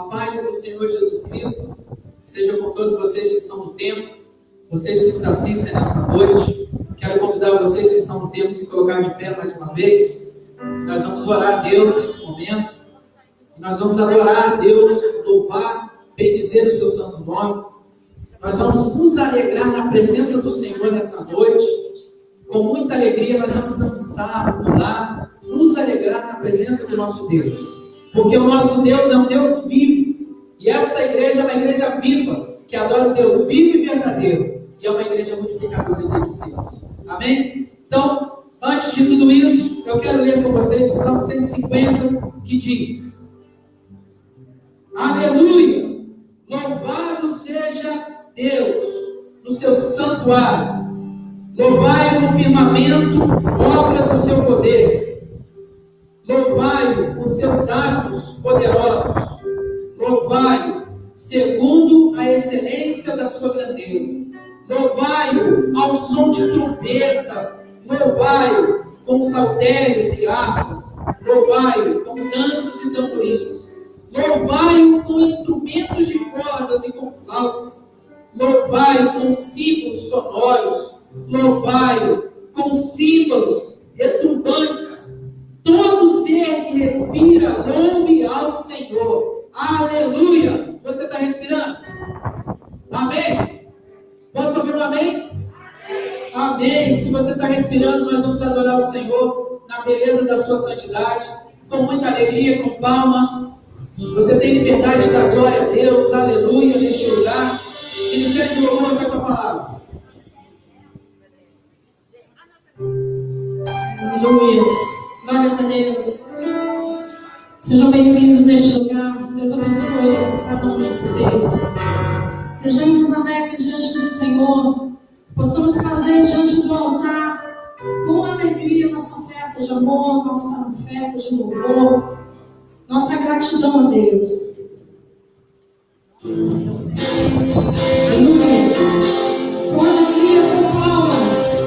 paz do Senhor Jesus Cristo seja com todos vocês que estão no templo, vocês que nos assistem nessa noite. Quero convidar vocês que estão no templo a se colocar de pé mais uma vez. Nós vamos orar a Deus nesse momento. Nós vamos adorar a Deus, louvar, bendizer o seu santo nome. Nós vamos nos alegrar na presença do Senhor nessa noite. Com muita alegria nós vamos dançar, pular, nos alegrar na presença do nosso Deus. Porque o nosso Deus é um Deus vivo. E essa igreja é uma igreja viva, que adora o Deus vivo e verdadeiro. E é uma igreja multiplicadora de discípulos. Amém? Então, antes de tudo isso, eu quero ler com vocês o Salmo 150, que diz: Aleluia! Louvado seja Deus no seu santuário. Louvai-o no firmamento, obra do seu poder. Louvai-o por seus atos poderosos. Louvai-o segundo a excelência da sua grandeza. Louvai-o ao som de trombeta. Louvai-o com saltérios e harpas. Louvai-o com danças e tamborins. Louvai-o com instrumentos de cordas e com flautas. Louvai-o com símbolos sonoros. Louvai-o com símbolos retumbantes. Todo ser que respira, louve ao Senhor. Aleluia! Você está respirando? Amém? Posso ouvir um amém? Amém! Se você está respirando, nós vamos adorar o Senhor na beleza da sua santidade, com muita alegria, com palmas. Você tem liberdade da glória a Deus. Aleluia! Neste lugar. Ministério de louvor, com a tua palavra. Aleluia. Glórias a Deus. Sejam bem-vindos neste lugar. Deus abençoe cada um de vocês. Sejamos alegres diante do Senhor. Possamos trazer diante do altar com alegria nossa oferta de amor, nossa oferta de louvor, nossa gratidão a Deus. Aleluia. Com alegria, com palmas.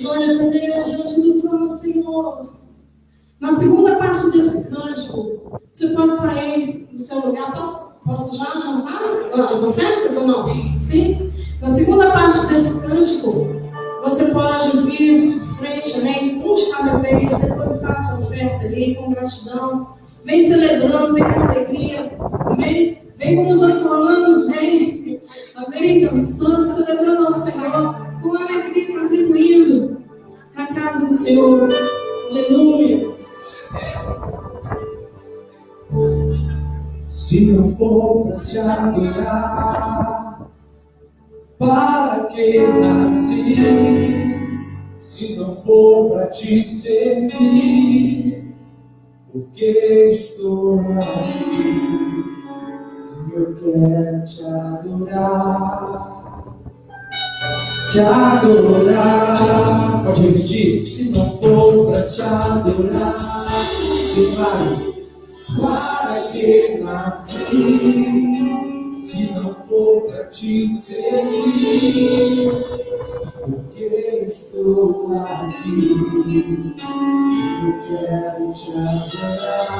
Glória a Deus, Deus me fala, Senhor. Na segunda parte desse cântico, você pode sair do seu lugar. Posso já adiantar as ofertas ou não? Sim? Na segunda parte desse cântico, você pode vir à frente, amém? Um de cada vez, depositar sua oferta ali com gratidão. Vem celebrando, vem com alegria, amém? Vem com os anos, vem, amém? Dançando, celebrando ao Senhor, com alegria, contribuindo na casa do Senhor. Aleluias. Se não for para te adorar, para que nasci? Se não for para te servir, porque estou aqui? Senhor, quero te adorar, te adorar. Pode repetir? Se não for para te adorar, declare. Para que nasci, se não for para te servir, porque estou aqui, se eu quero te adorar,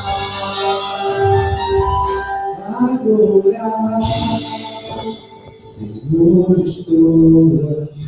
Senhor, estou aqui.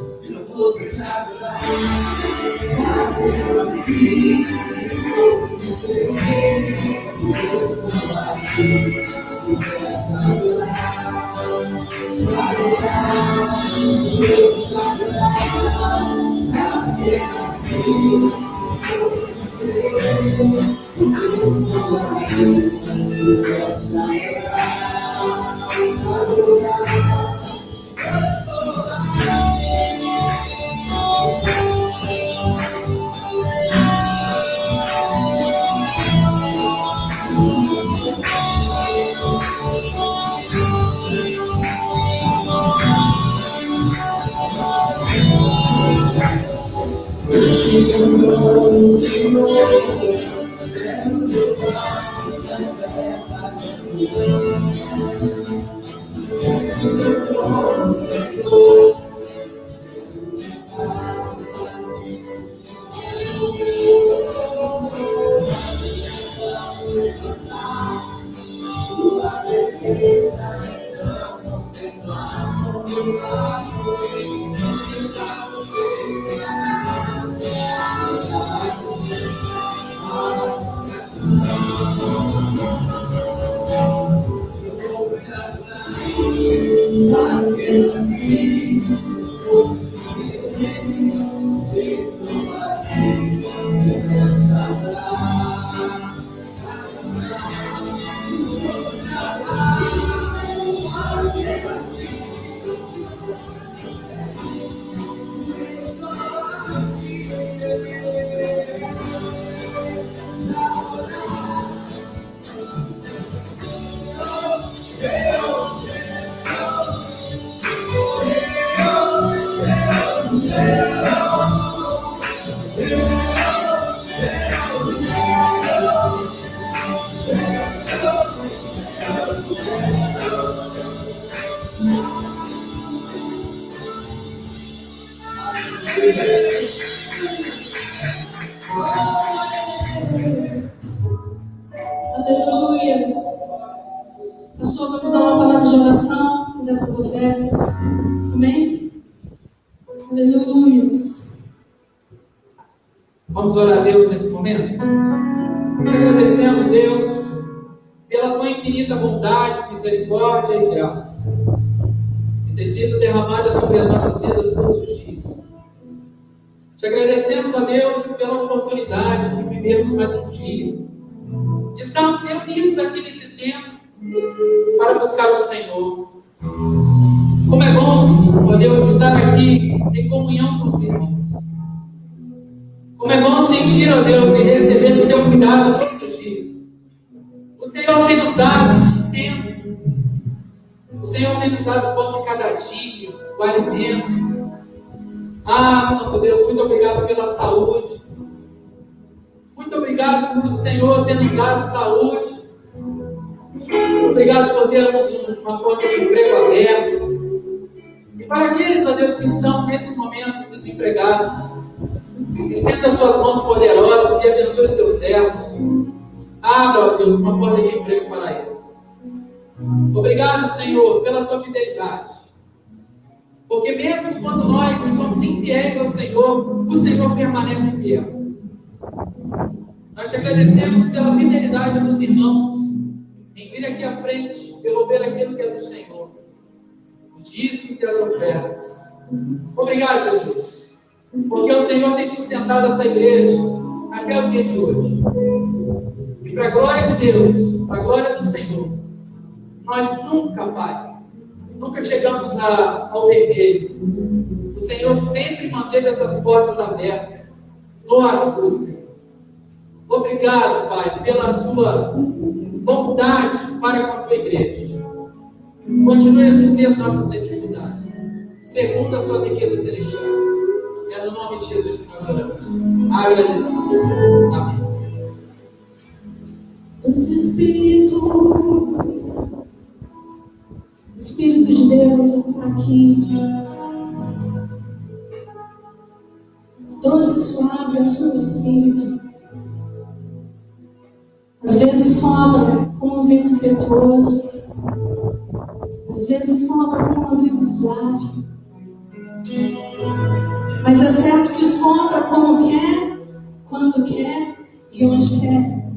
Se não for pra te adorar, Aleluias. Pastor, vamos dar uma palavra de oração dessas ofertas. Amém? Aleluias. Vamos orar a Deus nesse momento? Te agradecemos, Deus, pela tua infinita bondade, misericórdia e graça, que tem sido derramada sobre as nossas vidas todos os dias. Te agradecemos, a Deus, pela oportunidade de vivermos mais um dia, de estarmos reunidos aqui nesse tempo para buscar o Senhor. Como é bom, ó Deus, estar aqui em comunhão com os irmãos. Como é bom sentir, ó Deus, e receber o teu cuidado todos os dias. O Senhor tem nos dado sustento. O Senhor tem nos dado o pão de cada dia, o alimento. Ah, Santo Deus, muito obrigado pela saúde. Muito obrigado por o Senhor ter nos dado saúde. Muito obrigado por termos uma porta de emprego aberta. E para aqueles, ó Deus, que estão nesse momento desempregados, estenda suas mãos poderosas e abençoe os teus servos. Abra, ó Deus, uma porta de emprego para eles. Obrigado, Senhor, pela tua fidelidade. Porque mesmo quando nós somos infiéis ao Senhor, o Senhor permanece fiel. Nós te agradecemos pela fidelidade dos irmãos em vir aqui à frente, devolver aquilo que é do Senhor, os dízimos e as ofertas. Obrigado, Jesus, porque o Senhor tem sustentado essa igreja até o dia de hoje. E para a glória de Deus, para a glória do Senhor, nós nunca, Pai, nunca chegamos ao vermelho. O Senhor sempre manteve essas portas abertas. Nossa, Senhor. Obrigado, Pai, pela sua bondade para com a tua igreja. Continue a suprir as nossas necessidades, segundo as suas riquezas celestiais. É no nome de Jesus que nós oramos. Agradecidos. Amém. Esse Espírito de Deus aqui, doce, suave é o seu Espírito. Às vezes sopra como um vento impetuoso, às vezes sopra como uma brisa suave, mas é certo que sopra quando quer e onde quer.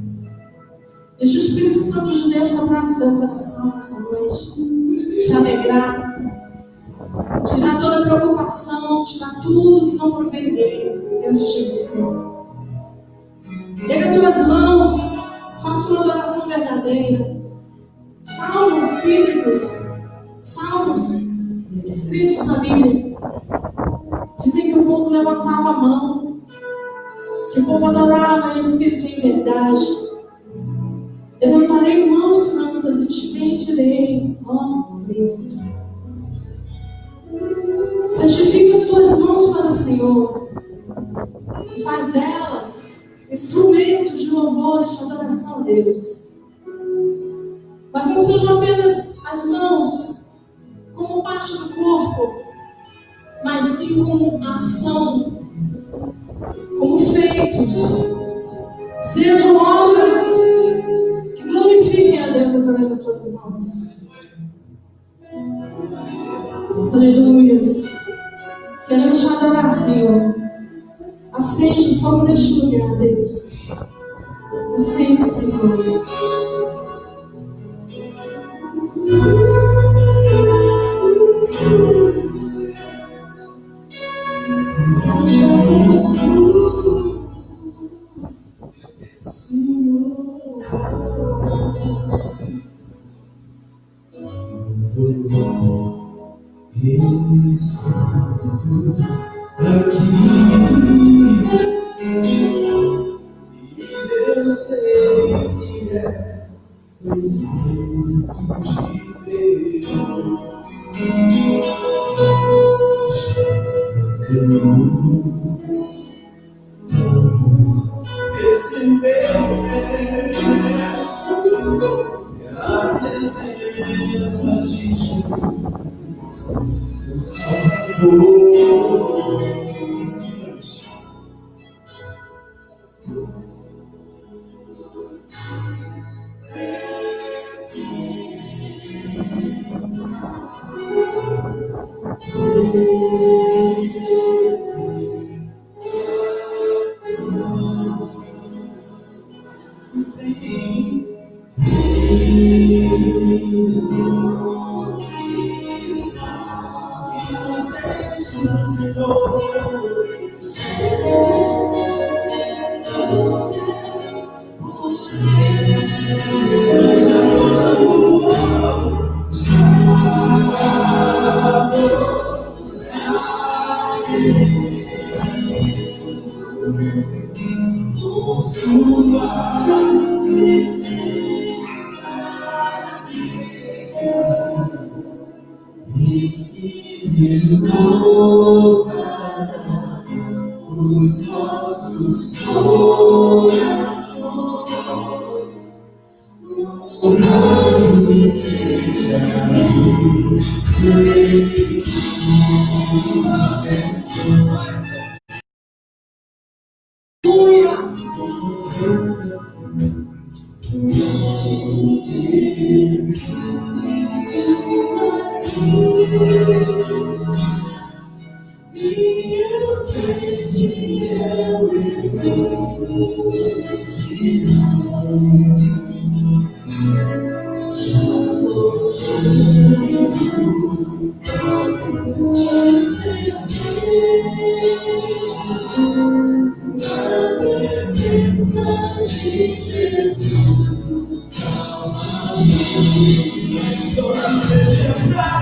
Deixa o Espírito Santo de Deus soprar no seu coração nessa noite, te alegrar, tirar toda a preocupação, tirar tudo que não provém dele dentro de você. Pega as tuas mãos, faça uma adoração verdadeira. Salmos bíblicos, salmos escritos na Bíblia, dizem que o povo levantava a mão, que o povo adorava em espírito e em verdade. Levantarei mãos santas e te bendirei, ó Cristo. Santifica as tuas mãos para o Senhor e faz delas instrumentos de louvor e de adoração a Deus. Mas não sejam apenas as mãos como parte do corpo, mas sim como ação, como feitos. Sejam obras que glorifiquem a Deus através das tuas mãos. Aleluia. Queremos te adorar, Senhor. Acende o fogo neste lugar, Deus. Acende, Senhor. Espírito aqui, e eu sei que é o Espírito de Deus. Vamos receber a presença de Jesus. O Salvador. Os nossos corações, louvado seja o Senhor. Eu sei que é o Espírito de Deus. Na presença de Jesus, o Salvador. Na presença.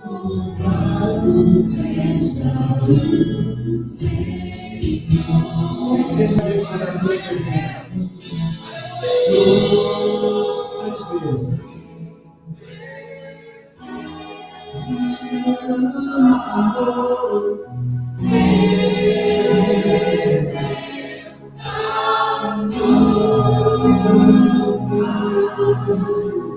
Louvado seja o Senhor. Deixa eu declarar a tua presença. Antes mesmo. Louvado seja o Senhor.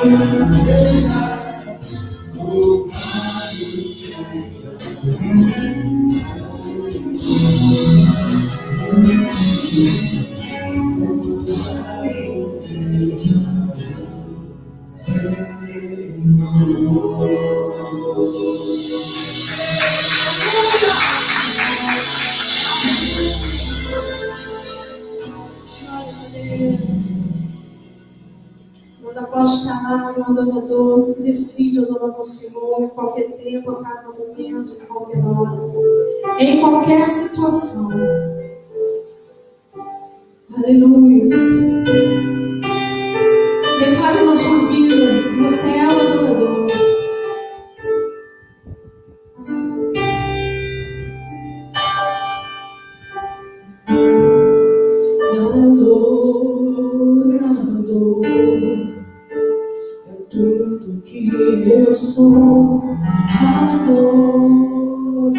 Louvado seja Quando após canal, o adorador decide adorar o Senhor em qualquer tempo, a cada momento, em qualquer hora, em qualquer situação. Aleluia. Declare na sua vida que você é o adorador. Adorador é tudo que eu sou. Adorador.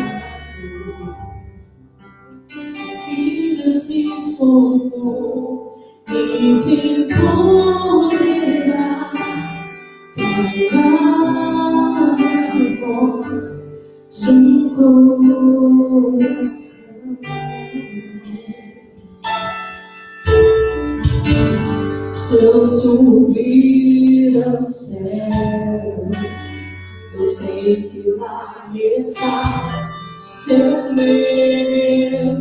Se Deus me formou, em quem poderá calar a voz de um coração? Se eu subir aos céus, eu sei que lá estás. Se eu mergulhar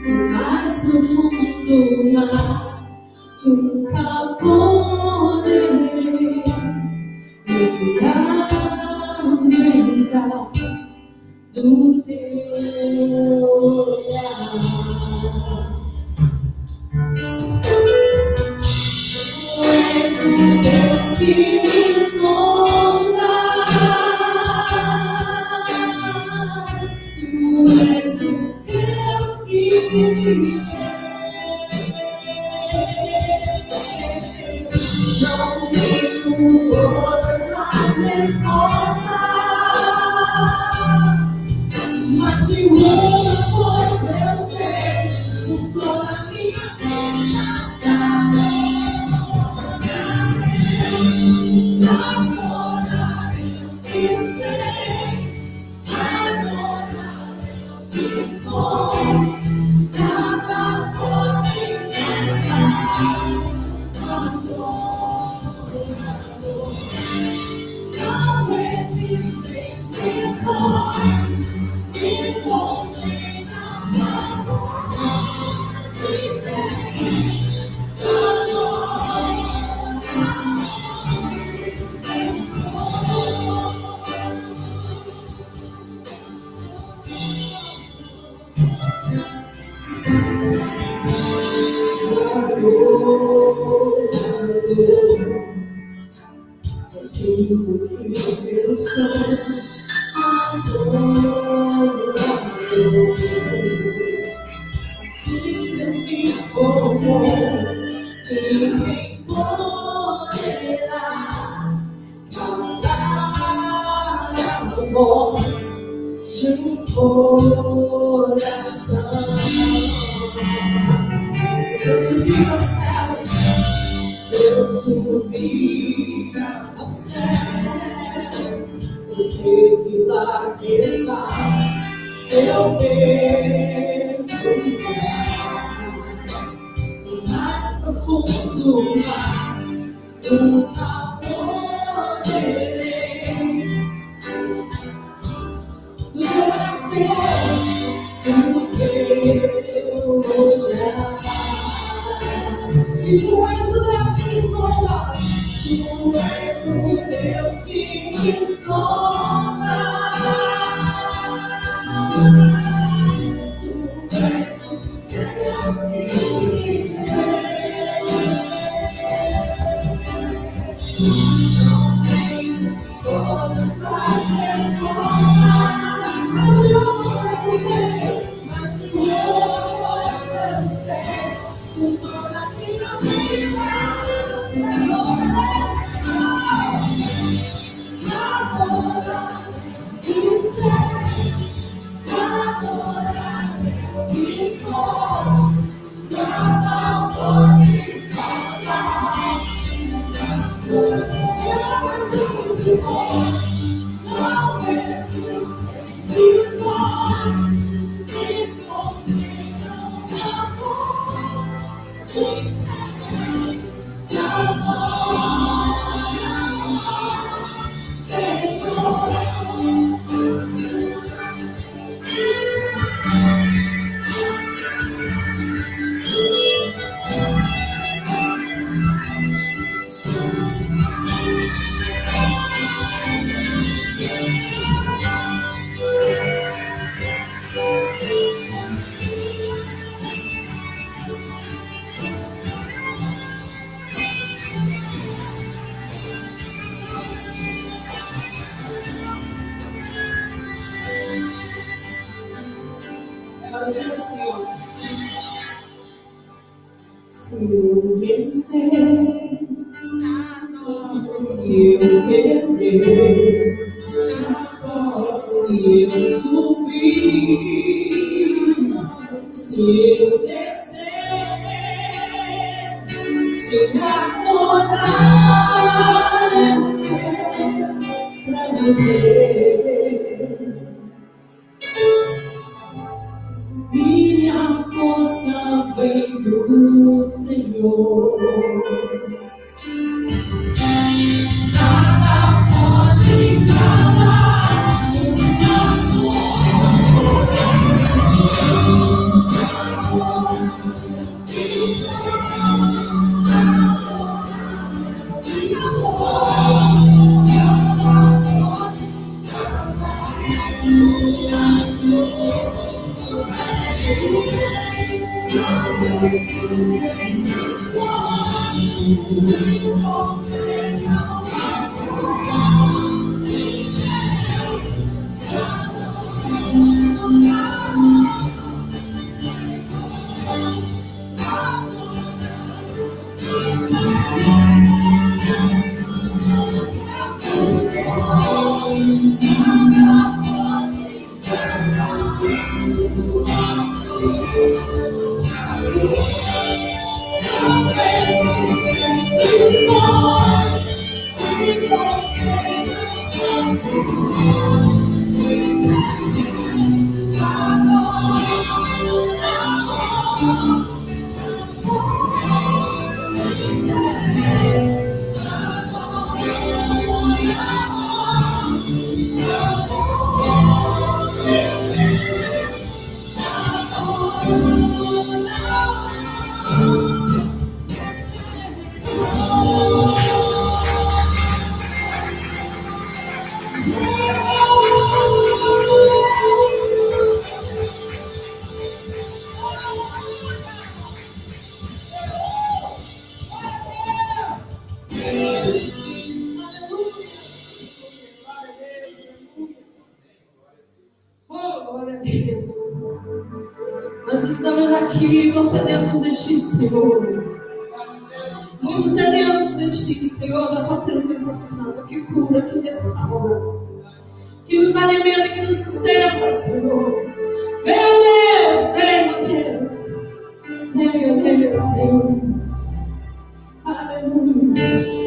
no mais profundo mar, nunca poderei me ausentar do teu olhar. Tu és o Deus que me sonda. Tu és o Deus que me não tenho todas as respostas, mas de uma coisa eu sei, o toda a minha vida. Agora eu sei, agora eu sou, cada coisa não existem pessoas que podem amar. Tudo que eu sou, assim Deus me formou, ninguém poderá calar a voz de um coração. Se eu subir aos céus, se eu subir aos céus, eu sei que lá estás, seu Deus, no mais profundo mar, nunca poderei. Glória, Senhor, do teu olhar. E tu és o Deus que me sonda, tu és o Deus que me sonda. Tu és o Deus que me vê. Todas as respostas, mas de outras sei, mas de outras sei. Com toda a minha vida, Senhor, adora e sei, adora e sou, não pode falar. Eu preciso de só. Não preciso de sós, de compreensão, amor, de Agora diga assim, ó. Se eu vencer, se eu perder, se eu subir, se eu descer, te adorar pra dizer. Minha força vem do Senhor. Nada pode parar o amor. Nós estamos aqui tão sedentos de Ti, Senhor. Muito sedentos de Ti, Senhor, da Tua presença santa, que cura, que restaura, que nos alimenta, que nos sustenta, Senhor. Venha, Deus, venha, Deus. Meu Deus. Aleluia.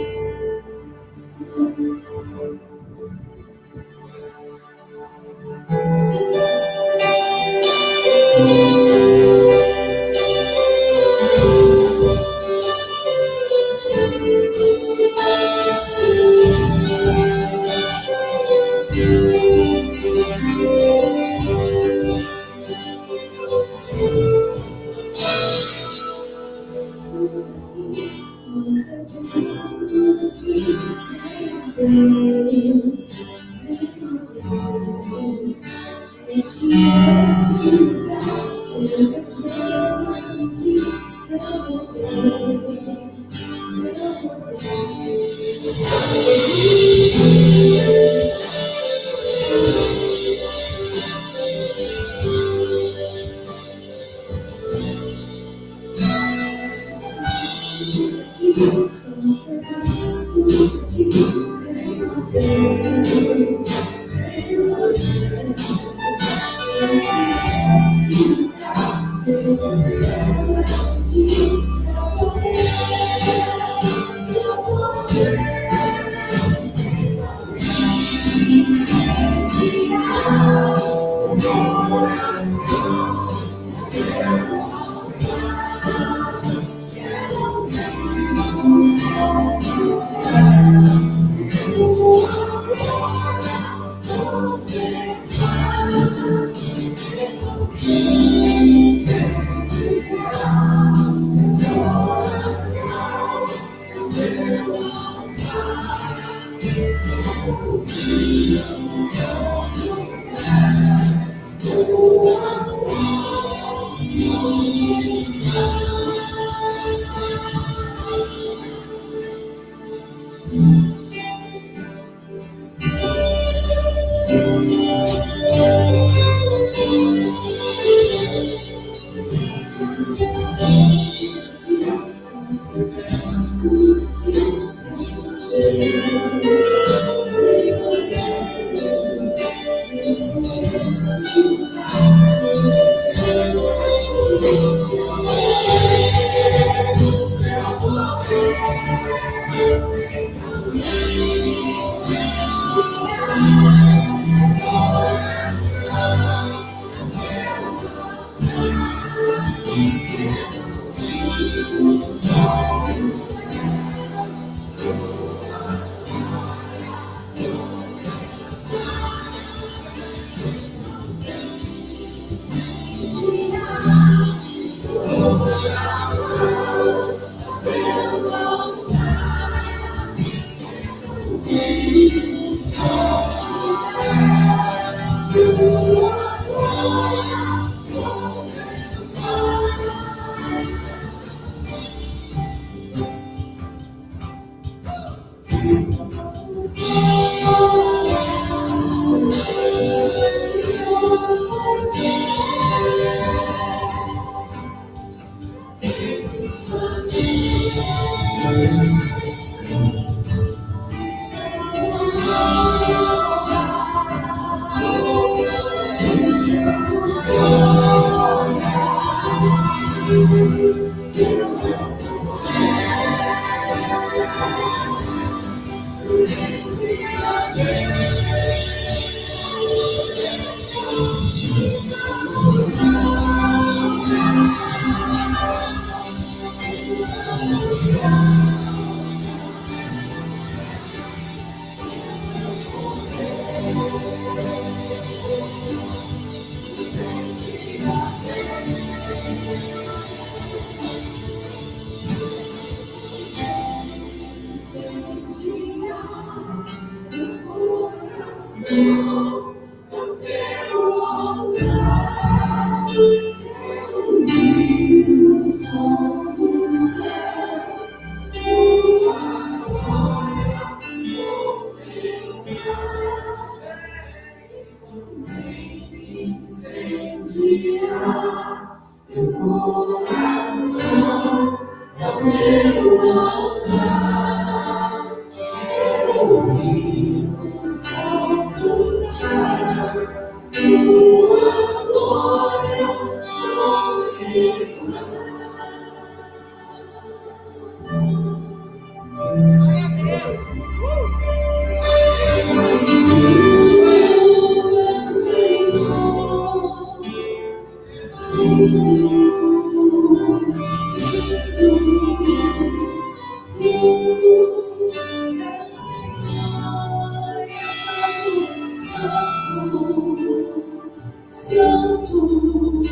Santo,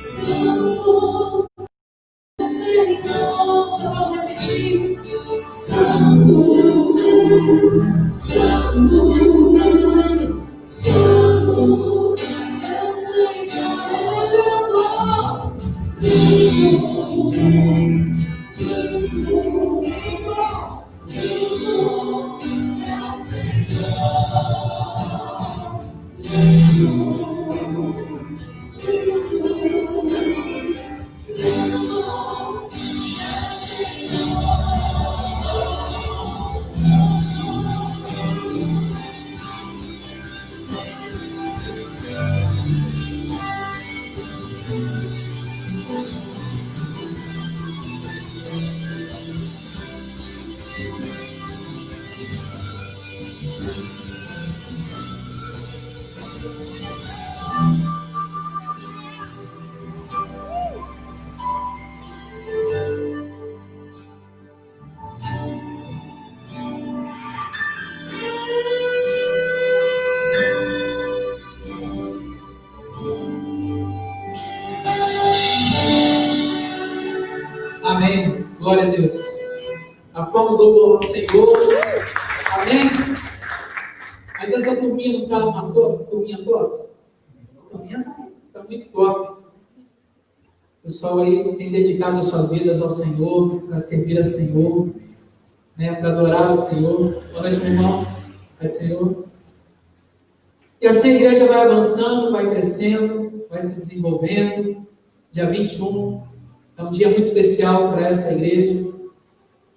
Santo, Senhor, você pode repetir? Santo, Santo, Santo, eu sei que olhando, Senhor, Amém. Glória a Deus. Nós vamos louvar ao Senhor. Amém. Mas essa turminha não está uma turminha top? A turminha está muito top. O pessoal aí tem dedicado as suas vidas ao Senhor, para servir ao Senhor, né, para adorar o Senhor. Boa noite, meu irmão. Pai do Senhor. E assim a igreja vai avançando, vai crescendo, vai se desenvolvendo. Dia 21 é um dia muito especial para essa igreja.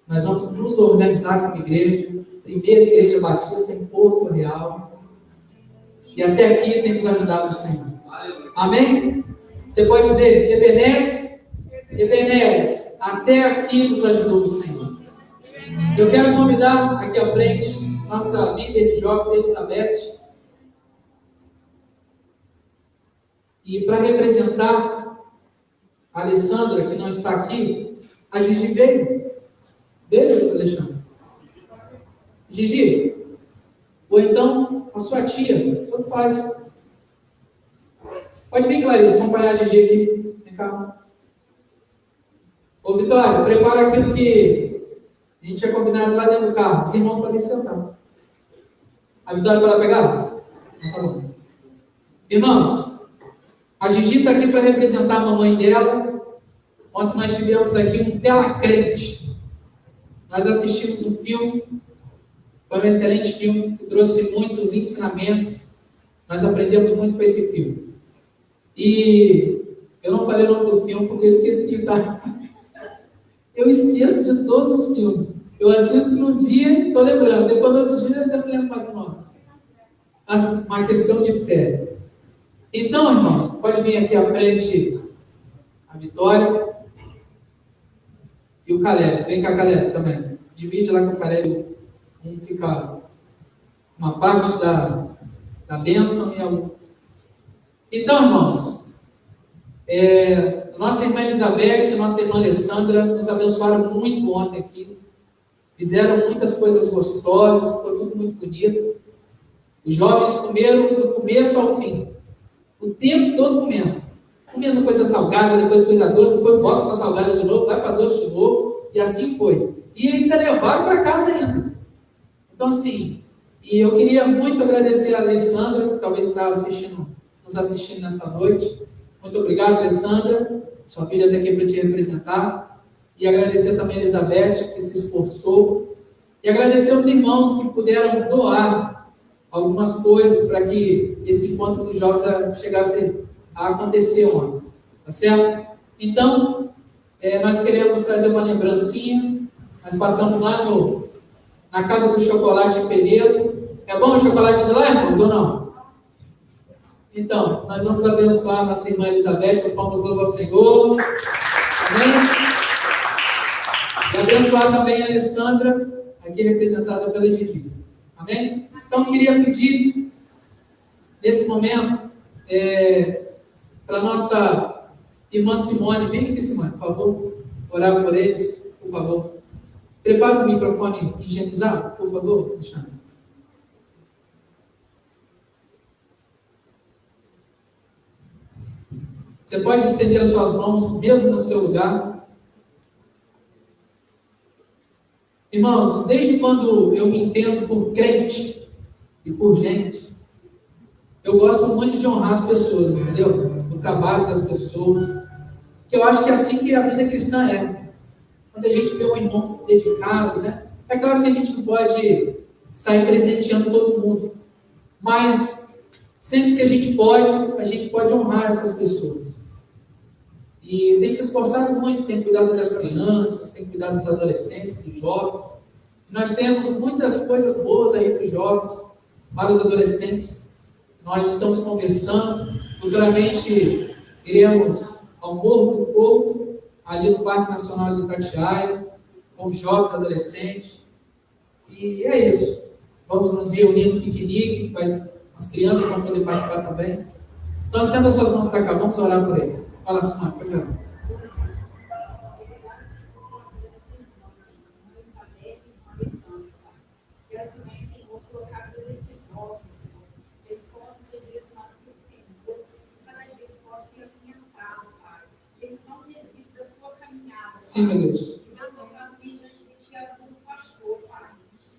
Nós vamos nos organizar como igreja. Primeira igreja batista em Porto Real. E até aqui temos ajudado o Senhor. Amém? Você pode dizer, Ebenezer, Ebenezer, até aqui nos ajudou o Senhor. Eu quero convidar aqui à frente nossa líder de jogos, Elizabeth. E para representar a Alessandra, que não está aqui, a Gigi veio. Veio, Alexandre? Gigi? Ou então a sua tia, tanto faz. Pode vir, Clarice, acompanhar a Gigi aqui. Vem cá. Ô, Vitória, prepara aquilo que a gente tinha combinado lá dentro do carro. Os irmãos podem sentar. A Vitória vai lá pegar? Então, tá bom. Irmãos, a Gigi está aqui para representar a mamãe dela. Ontem nós tivemos aqui um tela crente. Nós assistimos um filme. Foi um excelente filme, que trouxe muitos ensinamentos. Nós aprendemos muito com esse filme. E eu não falei o nome do filme porque eu esqueci, tá? Eu esqueço de todos os filmes. Eu assisto num dia e estou lembrando. Depois do outro dia eu até me lembro mais o nome. Uma questão de fé. Então, irmãos, pode vir aqui à frente a Vitória e o Caleb. Vem cá, Caleb, também. Divide lá com o Caleb. Vamos ficar uma parte da bênção e a outra. Então, irmãos, nossa irmã Elizabeth e nossa irmã Alessandra nos abençoaram muito ontem aqui. Fizeram muitas coisas gostosas, foi tudo muito bonito. Os jovens comeram do começo ao fim. O tempo todo comendo. Comendo coisa salgada, depois coisa doce, depois volta para salgada de novo, vai para doce de novo, e assim foi. E ainda levaram para casa ainda. Então, assim, e eu queria muito agradecer a Alessandra, que talvez está nos assistindo nessa noite. Muito obrigado, Alessandra. Sua filha está aqui para te representar. E agradecer também a Elizabeth, que se esforçou. E agradecer aos irmãos que puderam doar algumas coisas para que esse encontro dos jovens chegasse a acontecer ontem. Tá certo? Então, nós queremos trazer uma lembrancinha. Nós passamos lá na Casa do Chocolate em Penedo. É bom o chocolate de lá, irmãos, ou não? Então, nós vamos abençoar a nossa irmã Elizabeth, os palmas louvam ao Senhor. Amém? E abençoar também a Alessandra, aqui representada pela Gigi. Amém? Então, queria pedir, nesse momento, para a nossa irmã Simone, vem aqui, Simone, por favor, orar por eles, por favor. Prepara o microfone higienizado, por favor, Alexandre. Você pode estender as suas mãos, mesmo no seu lugar. Irmãos, desde quando eu me entendo por crente e por gente, eu gosto muito de honrar as pessoas, entendeu? O trabalho das pessoas. Porque eu acho que é assim que a vida cristã é. Quando a gente vê um irmão se dedicado, né? É claro que a gente não pode sair presenteando todo mundo. Mas sempre que a gente pode honrar essas pessoas. E tem se esforçado muito, tem cuidado das crianças, tem cuidado dos adolescentes, dos jovens. Nós temos muitas coisas boas aí para os jovens, para os adolescentes. Nós estamos conversando, futuramente iremos ao Morro do Couto, ali no Parque Nacional de Itatiaia, com os jovens adolescentes. E é isso. Vamos nos reunir no piquenique, as crianças vão poder participar também. Então, estenda as suas mãos para cá, vamos orar por eles. Fala assim, Marcos, pode orar. Quero também, Senhor, colocar todos esses jovens, que eles possam ser direcionados pelo Senhor, que cada dia eles possam se alimentar, Pai. Que eles não desistam da sua caminhada. Sim, meu Deus. E não colocando diante de Ti a como pastor, Pai,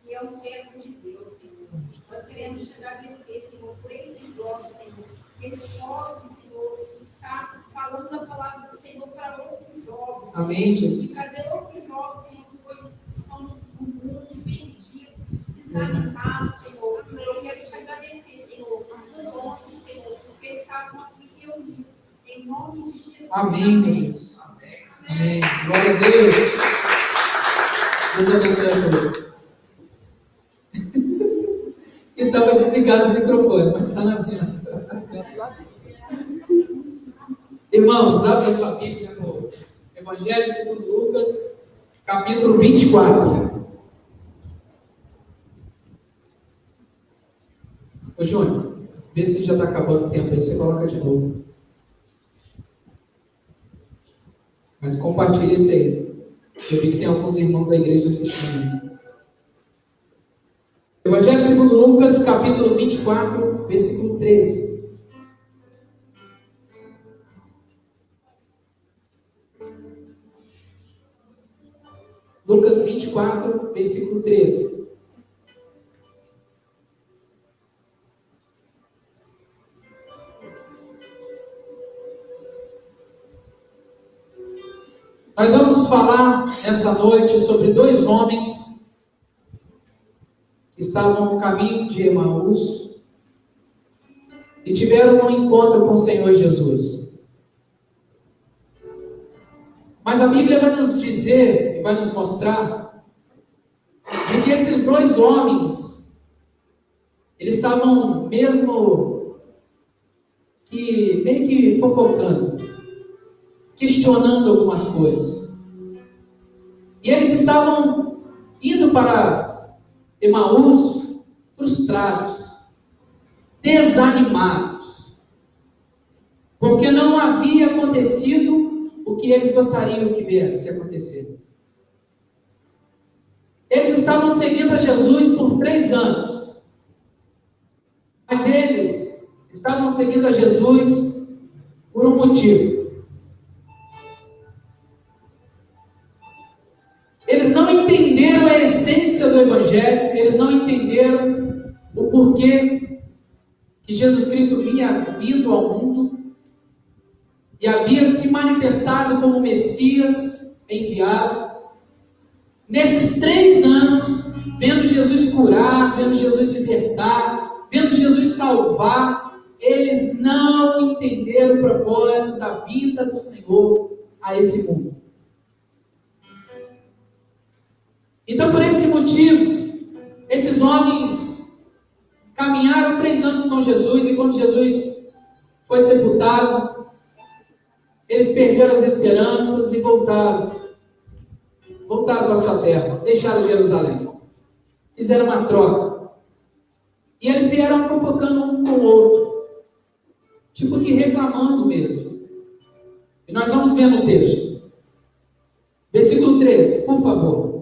que é o servo de Deus, Senhor. Nós queremos te agradecer, Senhor, por esses jovens, Senhor, que eles possam, Senhor, estar falando a palavra do Senhor para outros jovens. Amém, Jesus. E trazer outros jovens, Senhor, que hoje estão no mundo perdido, desanimados, Senhor. Eu quero te agradecer, Senhor, por nome, Senhor, porque estavam aqui reunidos, em nome de Jesus. Amém, meu Deus. Amém. Glória a Deus. Deus abençoe a todos. E estava desligado o microfone, mas está na bênção. Irmãos, abra sua Bíblia no Evangelho segundo Lucas, capítulo 24. Ô Júnior, vê se já está acabando o tempo aí, você coloca de novo. Mas compartilha isso aí. Eu vi que tem alguns irmãos da igreja assistindo. Evangelho segundo Lucas, capítulo 24, versículo 13. Lucas 24, versículo 13. Nós vamos falar essa noite sobre dois homens que estavam no caminho de Emaús e tiveram um encontro com o Senhor Jesus. Mas a Bíblia vai nos dizer e vai nos mostrar de que esses dois homens, eles estavam mesmo que meio que fofocando, questionando algumas coisas. E eles estavam indo para Emaús frustrados, desanimados, porque não havia acontecido o que eles gostariam que viesse acontecer. Eles estavam seguindo a Jesus por 3 anos, mas eles estavam seguindo a Jesus por um motivo. Eles não entenderam a essência do Evangelho, eles não entenderam o porquê que Jesus Cristo vindo ao mundo e havia se manifestado como Messias enviado. Nesses 3 anos, vendo Jesus curar, vendo Jesus libertar, vendo Jesus salvar, eles não entenderam o propósito da vinda do Senhor a esse mundo. Então, por esse motivo, esses homens caminharam 3 anos com Jesus, e quando Jesus foi sepultado, eles perderam as esperanças e voltaram para a sua terra, deixaram Jerusalém, fizeram uma troca, e eles vieram fofocando um com o outro, tipo que reclamando mesmo. E nós vamos ver no texto, versículo 13, por favor.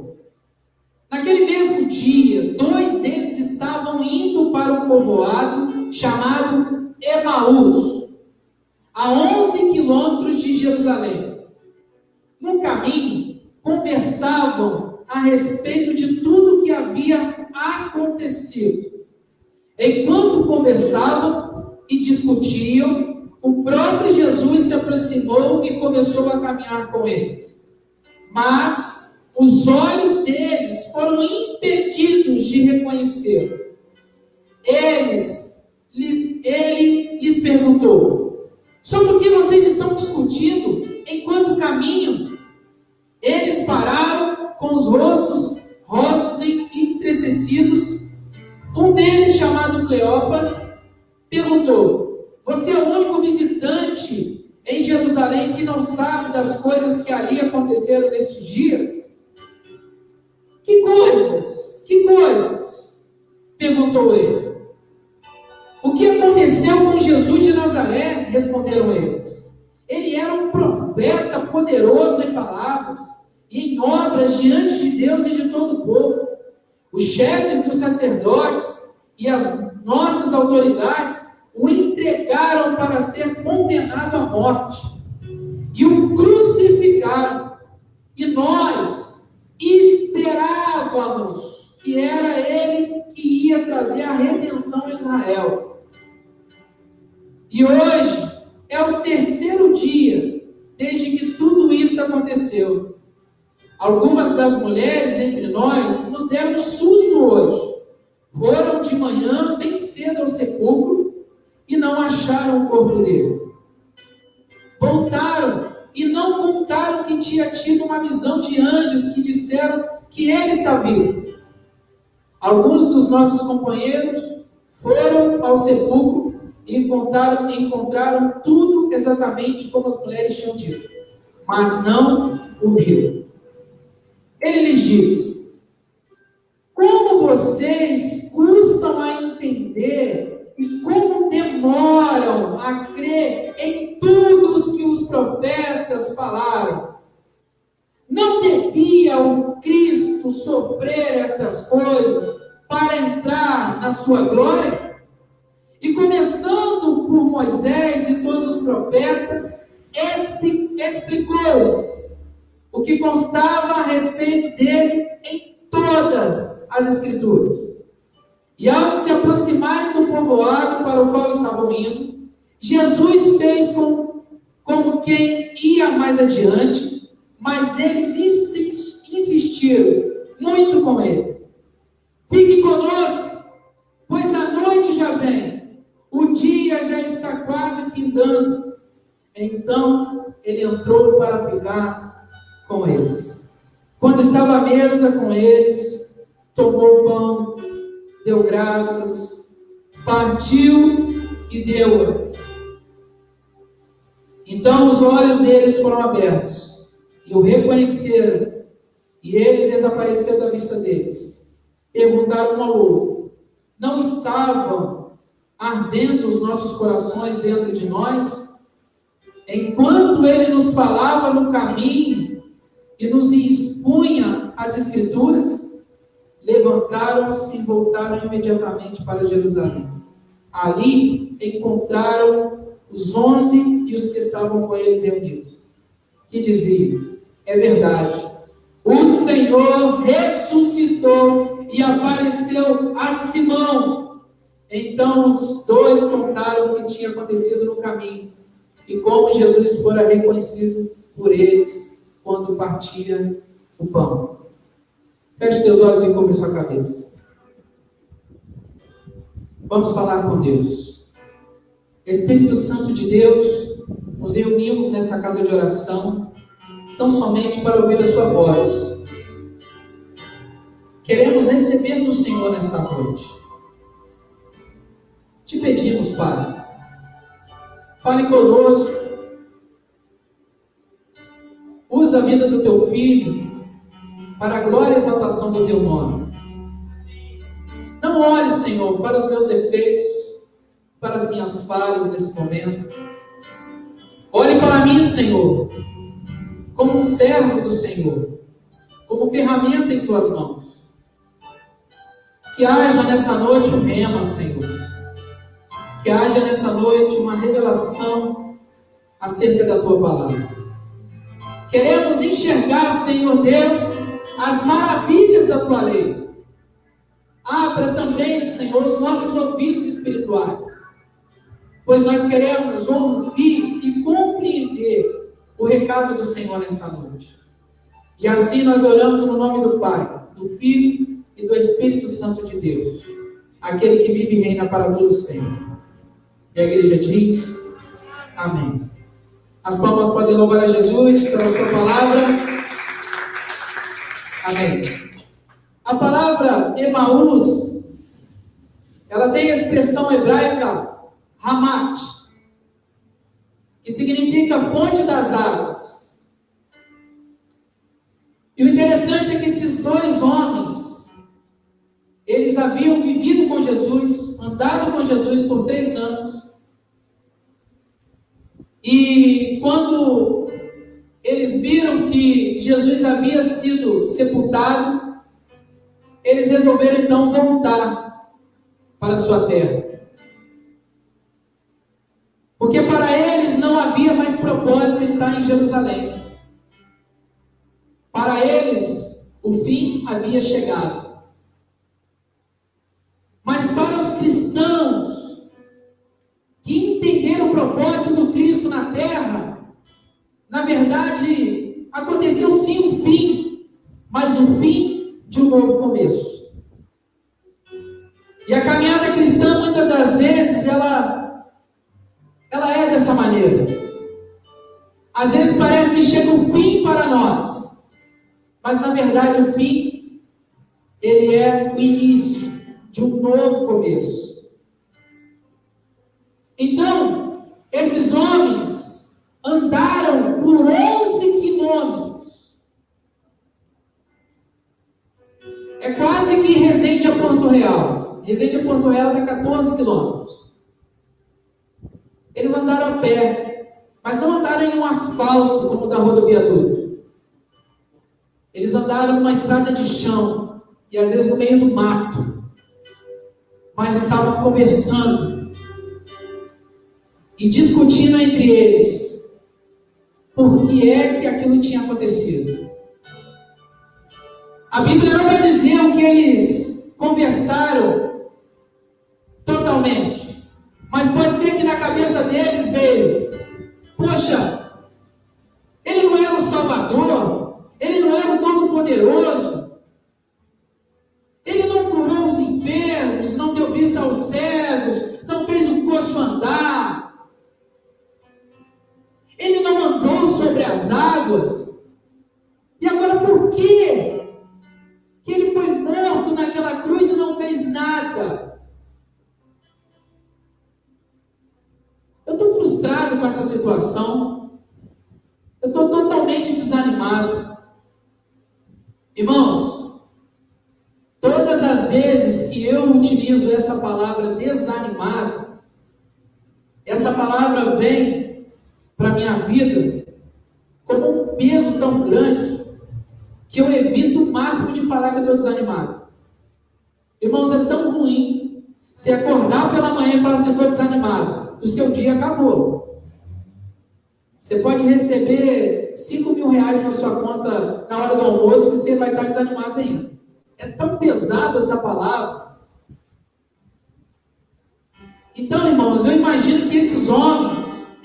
Naquele mesmo dia, 2 deles estavam indo para um povoado chamado Emaús, a 11 quilômetros de Jerusalém. No caminho, conversavam a respeito de tudo o que havia acontecido. Enquanto conversavam e discutiam, o próprio Jesus se aproximou e começou a caminhar com eles. Mas os olhos deles foram impedidos de reconhecê-lo. Ele lhes perguntou: sobre o que vocês estão discutindo enquanto caminham? Eles pararam com os rostos entristecidos. Um deles, chamado Cleopas, perguntou: você é o único visitante em Jerusalém que não sabe das coisas que ali aconteceram nesses dias? Que coisas? Que coisas? Perguntou ele. O que aconteceu com Jesus de Nazaré? Responderam eles. Ele era um profeta poderoso em palavras e em obras diante de Deus e de todo o povo. Os chefes dos sacerdotes e as nossas autoridades o entregaram para ser condenado à morte e o crucificaram. E nós esperávamos que era ele que ia trazer a redenção a Israel. E hoje é o terceiro dia desde que tudo isso aconteceu. Algumas das mulheres entre nós nos deram um susto hoje. Foram de manhã, bem cedo, ao sepulcro e não acharam o corpo dele. Voltaram e não contaram que tinha tido uma visão de anjos que disseram que ele está vivo. Alguns dos nossos companheiros foram ao sepulcro e encontraram tudo exatamente como as mulheres tinham dito, mas não o viram. Ele lhes disse: como vocês custam a entender e como demoram a crer em tudo o que os profetas falaram. Não devia o Cristo sofrer estas coisas para entrar na sua glória? E começando por Moisés e todos os profetas, explicou-lhes o que constava a respeito dele em todas as Escrituras. E ao se aproximarem do povoado para o qual estavam indo, Jesus fez como quem ia mais adiante, mas eles insistiram muito com ele: fique conosco, pois a noite já vem, o dia já está quase findando. Então ele entrou para ficar com eles. Quando estava à mesa com eles, tomou o pão, deu graças, partiu e deu-as. Então os olhos deles foram abertos e o reconheceram, e ele desapareceu da vista deles. Perguntaram um ao outro: não estavam ardendo os nossos corações dentro de nós, enquanto ele nos falava no caminho e nos expunha as Escrituras? Levantaram-se e voltaram imediatamente para Jerusalém. Ali encontraram os 11 e os que estavam com eles reunidos, que diziam: é verdade, o Senhor ressuscitou e apareceu a Simão. Então os dois contaram o que tinha acontecido no caminho e como Jesus fora reconhecido por eles quando partia o pão. Feche teus olhos e cubra sua cabeça. Vamos falar com Deus. Espírito Santo de Deus, nos reunimos nessa casa de oração, tão somente para ouvir a sua voz. Queremos receber do Senhor nessa noite. Te pedimos, Pai, fale conosco. Usa a vida do teu filho para a glória e exaltação do teu nome. Não olhe, Senhor, para os meus defeitos, para as minhas falhas nesse momento. Olhe para mim, Senhor, como um servo do Senhor, como ferramenta em tuas mãos. Que haja nessa noite um rema, Senhor. Que haja nessa noite uma revelação acerca da tua palavra. Queremos enxergar, Senhor Deus, as maravilhas da tua lei. Abra também, Senhor, os nossos ouvidos espirituais, pois nós queremos ouvir e compreender o recado do Senhor nessa noite. E assim nós oramos no nome do Pai, do Filho e do Espírito Santo de Deus, aquele que vive e reina para todos sempre. E a igreja diz: amém. As palmas podem louvar a Jesus pela sua palavra. Amém. A palavra Emaús, ela tem a expressão hebraica Hamat, que significa fonte das águas. E o interessante é que esses dois homens, eles haviam vivido com Jesus, andado com Jesus por 3 anos. E quando eles viram que Jesus havia sido sepultado, eles resolveram então voltar para a sua terra. Porque para eles não havia mais propósito estar em Jerusalém. Para eles, o fim havia chegado. Mas para os cristãos que entenderam o propósito do Cristo na terra, na verdade, aconteceu sim um fim, mas um fim de um novo começo. E a caminhada cristã, muitas das vezes, ela é dessa maneira. Às vezes parece que chega um fim para nós, mas na verdade o fim, ele é o início de um novo começo. Então, esses homens andaram por 11 quilômetros. É quase que Resende a Porto Real. Resende a Porto Real dá 14 quilômetros. Eles andaram a pé, mas não andaram em um asfalto como o da rodovia Dutra. Eles andaram numa estrada de chão, e às vezes no meio do mato. Mas estavam conversando e discutindo entre eles por que é que aquilo tinha acontecido. A Bíblia não vai dizer o que eles conversaram totalmente, mas pode ser que na cabeça deles veio: poxa, ele não era o Salvador, ele não era o Todo-Poderoso, ele não curou os enfermos, não deu vista aos cegos, não fez o coxo andar, ele não andou sobre as águas. E agora por que ele foi morto naquela cruz e não fez nada? Eu estou frustrado com essa situação. Eu estou totalmente desanimado. Irmãos, todas as vezes que eu utilizo essa palavra desanimado, essa palavra vem para a minha vida como um peso tão grande que eu evito o máximo de falar que eu estou desanimado. Irmãos, é tão ruim se acordar pela manhã e falar assim: estou desanimado. O seu dia acabou. Você pode receber 5 mil reais na sua conta na hora do almoço e você vai estar desanimado ainda. É tão pesado essa palavra. Então, irmãos, eu imagino que esses homens,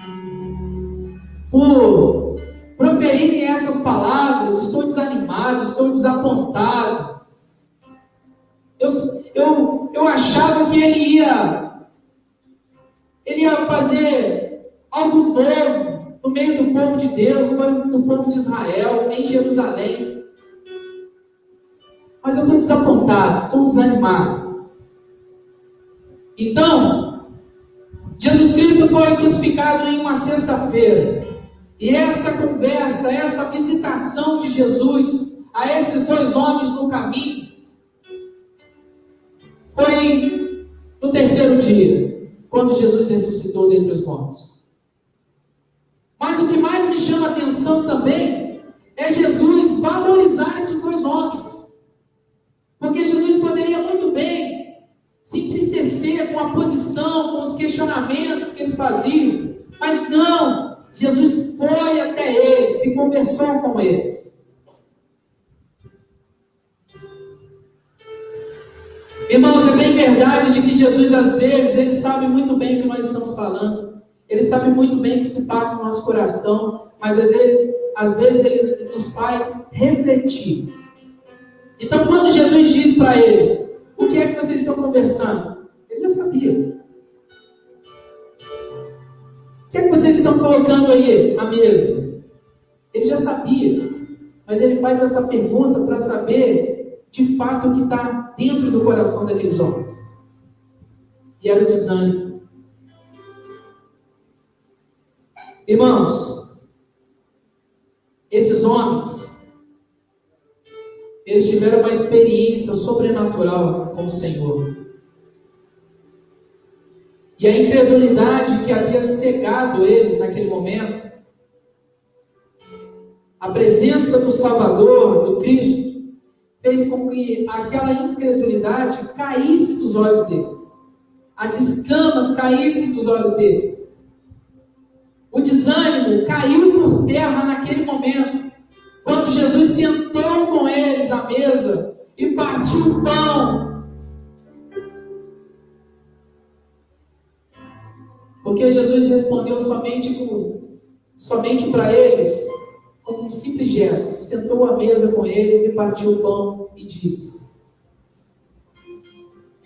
por proferirem essas palavras: estou desanimado, estou desapontado, eu achava que ele ia fazer algo novo no meio do povo de Deus, no meio do povo de Israel, em Jerusalém. Mas eu estou desapontado, estou desanimado. Então, Jesus Cristo foi crucificado em uma sexta-feira. E essa conversa, essa visitação de Jesus a esses dois homens no caminho, foi no 3º dia, quando Jesus ressuscitou dentre os mortos. Mas o que mais me chama a atenção também é Jesus valorizar esses dois homens. Porque Jesus poderia muito bem se entristecer com a posição, com os questionamentos que eles faziam. Mas não, Jesus foi até eles e conversou com eles. Irmãos, é bem verdade de que Jesus, às vezes, ele sabe muito bem o que nós estamos falando. Ele sabe muito bem o que se passa no nosso coração, mas às vezes ele nos faz refletir. Então, quando Jesus diz para eles, o que é que vocês estão conversando? Ele já sabia. O que é que vocês estão colocando aí à mesa? Ele já sabia, mas ele faz essa pergunta para saber, de fato, o que está dentro do coração daqueles homens. E era o desânimo. Irmãos, esses homens, eles tiveram uma experiência sobrenatural com o Senhor. E a incredulidade que havia cegado eles naquele momento, a presença do Salvador, do Cristo, fez com que aquela incredulidade caísse dos olhos deles. As escamas caíssem dos olhos deles. O desânimo caiu por terra naquele momento, quando Jesus sentou com eles à mesa e partiu o pão. Porque Jesus respondeu somente para eles com um simples gesto. Sentou à mesa com eles e partiu o pão e disse.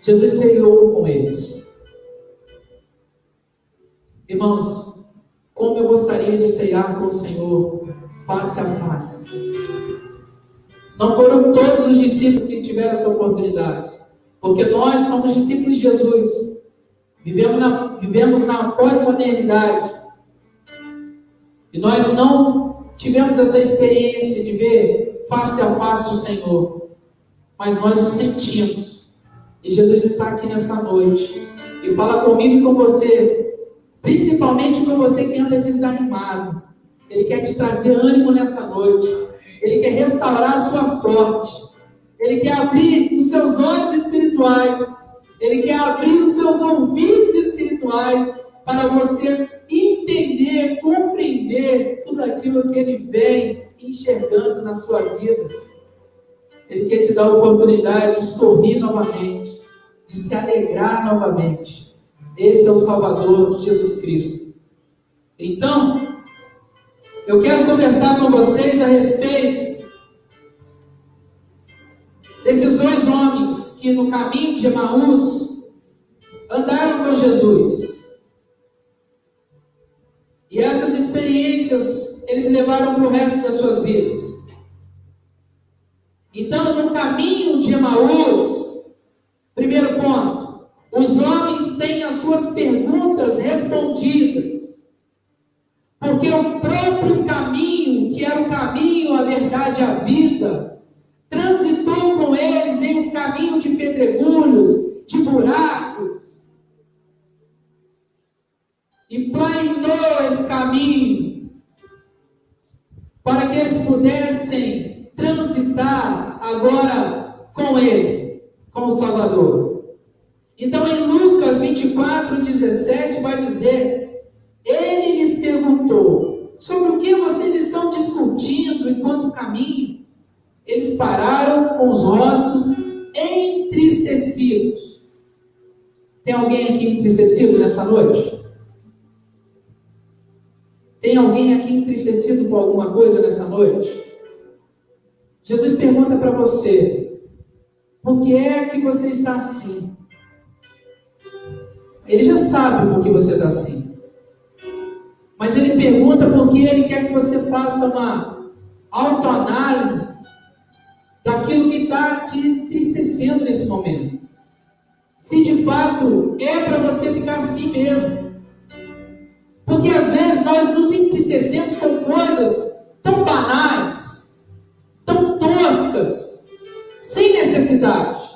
Jesus ceiou com eles. Irmãos, como eu gostaria de ceiar com o Senhor face a face. Não foram todos os discípulos que tiveram essa oportunidade, porque nós somos discípulos de Jesus. Vivemos na pós-modernidade. E nós não tivemos essa experiência de ver face a face o Senhor. Mas nós o sentimos. E Jesus está aqui nessa noite. E fala comigo e com você. Principalmente com você que anda desanimado. Ele quer te trazer ânimo nessa noite. Ele quer restaurar a sua sorte. Ele quer abrir os seus olhos espirituais. Ele quer abrir os seus ouvidos espirituais para você entender, compreender tudo aquilo que Ele vem enxergando na sua vida. Ele quer te dar a oportunidade de sorrir novamente, de se alegrar novamente. Esse é o Salvador, Jesus Cristo. Então, eu quero conversar com vocês a respeito desses dois homens que no caminho de Emaús andaram com Jesus. E essas experiências eles levaram para o resto das suas vidas. Então, no caminho de Emaús, primeiro ponto, os homens têm as suas perguntas respondidas. Porque o próprio caminho, que era o caminho, a verdade, a vida, transitou com eles em um caminho de pedregulhos, de buracos, e planeou esse caminho para que eles pudessem transitar agora com Ele, com o Salvador. Então em Lucas 24:17 vai dizer: Ele lhes perguntou, sobre o que vocês estão discutindo enquanto caminham? Eles pararam com os rostos entristecidos. Tem alguém aqui entristecido nessa noite? Tem alguém aqui entristecido com alguma coisa nessa noite? Jesus pergunta para você: por que é que você está assim? Ele já sabe por que você está assim. Mas Ele pergunta porque Ele quer que você faça uma autoanálise daquilo que está te entristecendo nesse momento. Se de fato é para você ficar assim mesmo. Porque às vezes nós nos entristecemos com coisas tão banais, tão toscas, sem necessidade.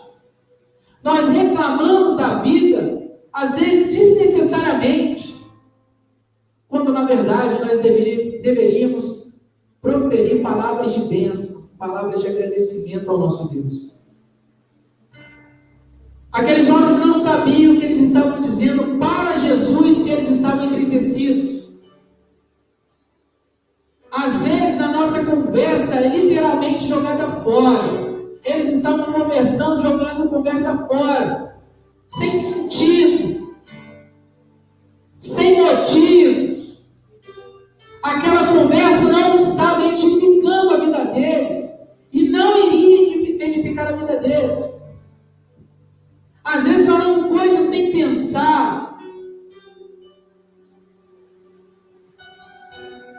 Nós reclamamos da vida, às vezes desnecessariamente, quando na verdade nós deveríamos proferir palavras de bênção, palavras de agradecimento ao nosso Deus. Aqueles homens não sabiam o que eles estavam dizendo para Jesus, que eles estavam entristecidos. estavam conversando, jogando conversa fora, sem sentido, sem motivos. Aquela conversa não estava edificando a vida deles e não iria edificar a vida deles. Às vezes falam coisas sem pensar.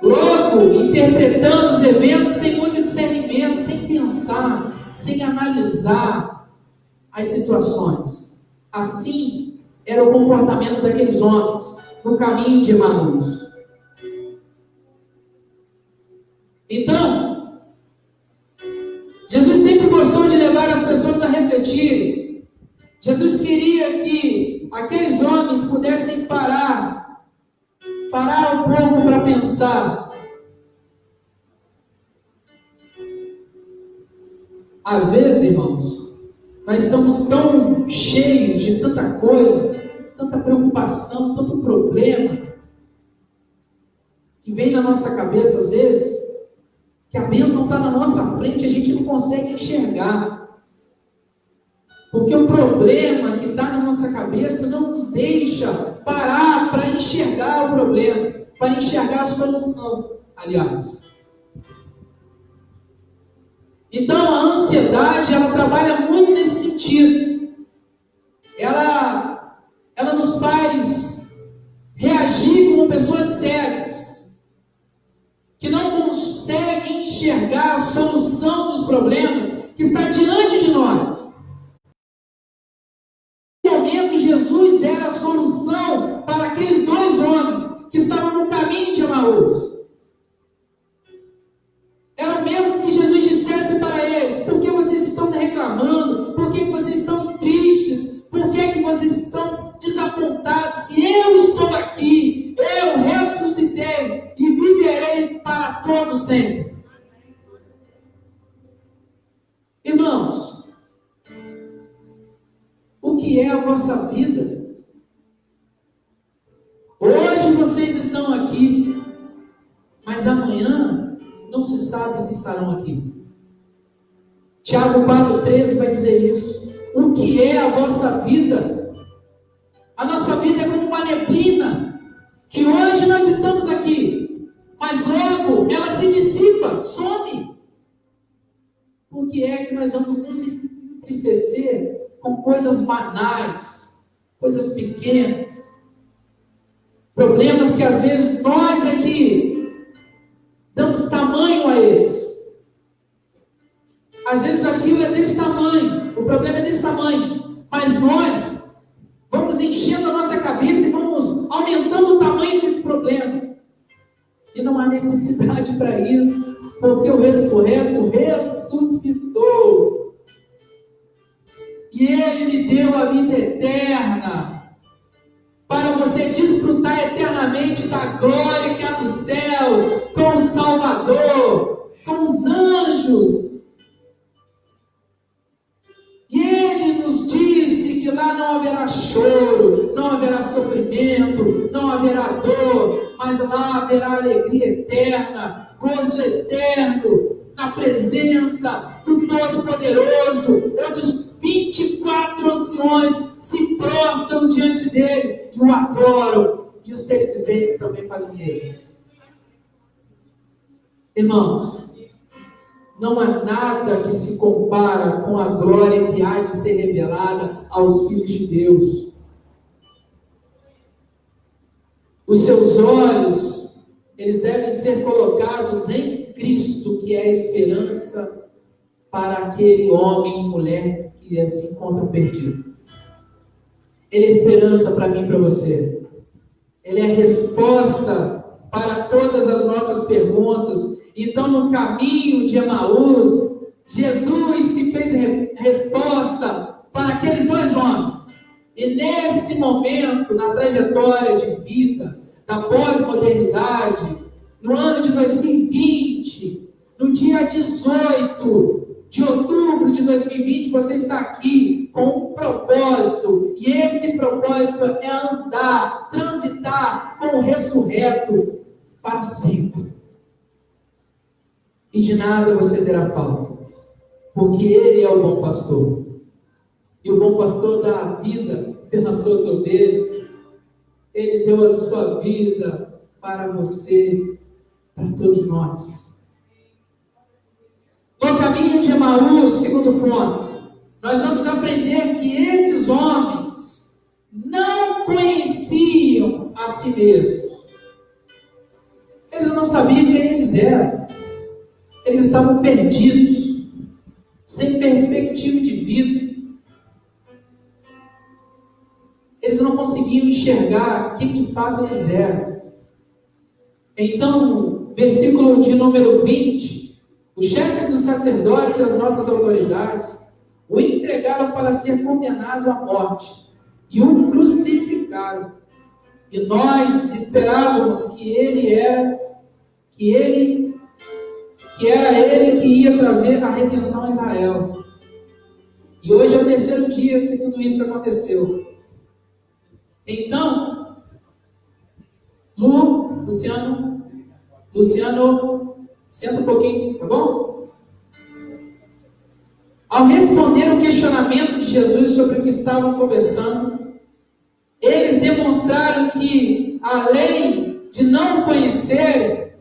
Logo, interpretando os eventos sem muito discernimento, sem pensar, sem analisar as situações. Assim era o comportamento daqueles homens no caminho de Emaús. Então, Jesus sempre gostou de levar as pessoas a refletirem. Jesus queria que aqueles homens pudessem parar um pouco para pensar. Às vezes, irmãos, nós estamos tão cheios de tanta coisa, tanta preocupação, tanto problema, que vem na nossa cabeça às vezes, que a bênção está na nossa frente e a gente não consegue enxergar. Porque o problema que está na nossa cabeça não nos deixa parar para enxergar o problema, para enxergar a solução, aliás. Então a ansiedade, ela trabalha muito nesse sentido. Ela nos faz reagir como pessoas cegas, que não conseguem enxergar a solução dos problemas que está diante de nós. No momento, Jesus era a solução para aqueles dois homens que estavam no caminho de Emaús. Era o mesmo que Jesus dissesse para eles: por que vocês estão reclamando? Por que vocês estão tristes? Por que vocês estão desapontados? Se eu estou aqui, eu ressuscitei e viverei para todos sempre. Irmãos, o que é a vossa vida? Hoje vocês estão aqui, mas amanhã não se sabe se estarão aqui. Tiago 4,13 vai dizer isso. O que é a vossa vida? A nossa vida é como uma neblina, que hoje nós estamos aqui, mas logo ela se dissipa, some. Por que é que nós vamos nos entristecer com coisas banais, coisas pequenas, problemas que às vezes nós aqui damos tamanho a eles? Às vezes aquilo é desse tamanho, o problema é desse tamanho, mas nós vamos enchendo a nossa cabeça e vamos aumentando o tamanho desse problema. E não há necessidade para isso, porque o ressurreto ressuscitou. E Ele me deu a vida eterna, para você desfrutar eternamente da glória que há nos céus, com o Salvador, com os anjos. E Ele nos disse que lá não haverá choro, não haverá sofrimento, não haverá dor, mas lá haverá alegria eterna, gozo eterno, na presença do Todo-Poderoso, onde os 24 anciões se prostram diante dele e o adoram, e os seres viventes também fazem o mesmo. Irmãos, não há nada que se compara com a glória que há de ser revelada aos filhos de Deus. Os seus olhos, eles devem ser colocados em Cristo, que é a esperança para aquele homem e mulher que se encontram perdidos. Ele é esperança para mim e para você. Ele é resposta para todas as nossas perguntas. Então, no caminho de Emaús, Jesus se fez resposta para aqueles dois homens. E nesse momento, na trajetória de vida, da pós-modernidade, no ano de 2020, no dia 18 de outubro de 2020, você está aqui com um propósito. E esse propósito é andar, transitar com o ressurreto para sempre. E de nada você terá falta. Porque Ele é o bom pastor. E o bom pastor dá a vida pelas suas ovelhas. Ele deu a sua vida para você, para todos nós. No caminho de Emaús, segundo ponto, nós vamos aprender que esses homens não conheciam a si mesmos. Eles não sabiam quem eles eram. Eles estavam perdidos, sem perspectiva de vida. Eles não conseguiam enxergar quem de fato eles eram. Então, versículo de número 20, o chefe dos sacerdotes e as nossas autoridades o entregaram para ser condenado à morte e o crucificaram. E nós esperávamos que era ele que ia trazer a redenção a Israel. E hoje é o terceiro dia que tudo isso aconteceu. Então, Luciano, senta um pouquinho, tá bom? Ao responder o questionamento de Jesus sobre o que estavam conversando, eles demonstraram que, além de não o conhecerem,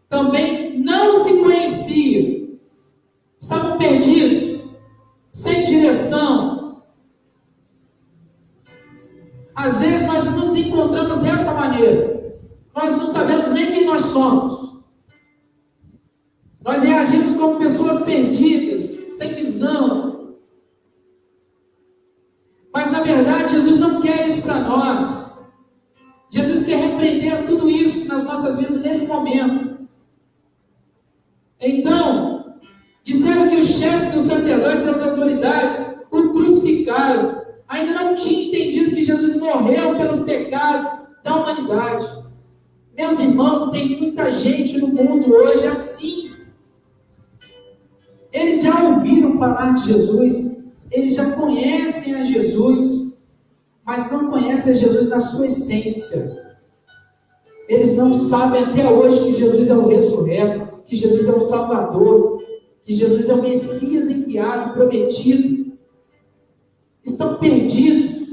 também não se conheciam. Estavam perdidos, sem direção. Às vezes nós nos encontramos dessa maneira. Nós não sabemos nem quem nós somos. Nós reagimos como pessoas perdidas, sem visão. Mas na verdade Jesus não quer isso para nós. Jesus quer repreender tudo isso nas nossas vidas nesse momento. Então, disseram que o chefe dos sacerdotes e as autoridades o crucificaram. Ainda não tinha entendido que Jesus morreu pelos pecados da humanidade. Meus irmãos, tem muita gente no mundo hoje assim. Eles já ouviram falar de Jesus, eles já conhecem a Jesus, mas não conhecem a Jesus na sua essência. Eles não sabem até hoje que Jesus é o ressurreto, que Jesus é o Salvador, que Jesus é o Messias enviado, prometido. Estão perdidos.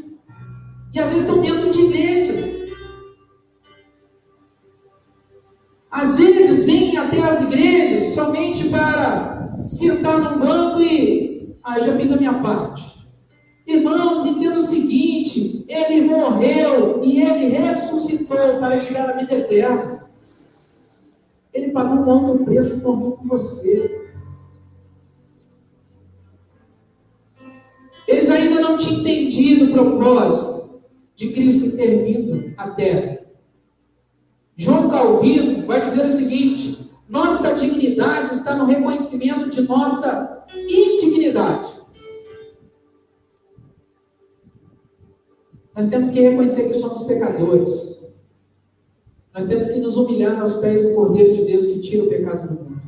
E às vezes estão dentro de igrejas. Às vezes vêm até as igrejas somente para sentar num banco e... eu já fiz a minha parte. Irmãos, entenda o seguinte: Ele morreu e Ele ressuscitou para te dar a vida eterna. Ele pagou um alto preço por mim e por você. Eles ainda não tinham entendido o propósito de Cristo ter vindo à Terra. João Calvino vai dizer o seguinte: nossa dignidade está no reconhecimento de nossa indignidade. Nós temos que reconhecer que somos pecadores. Nós temos que nos humilhar aos pés do Cordeiro de Deus que tira o pecado do mundo.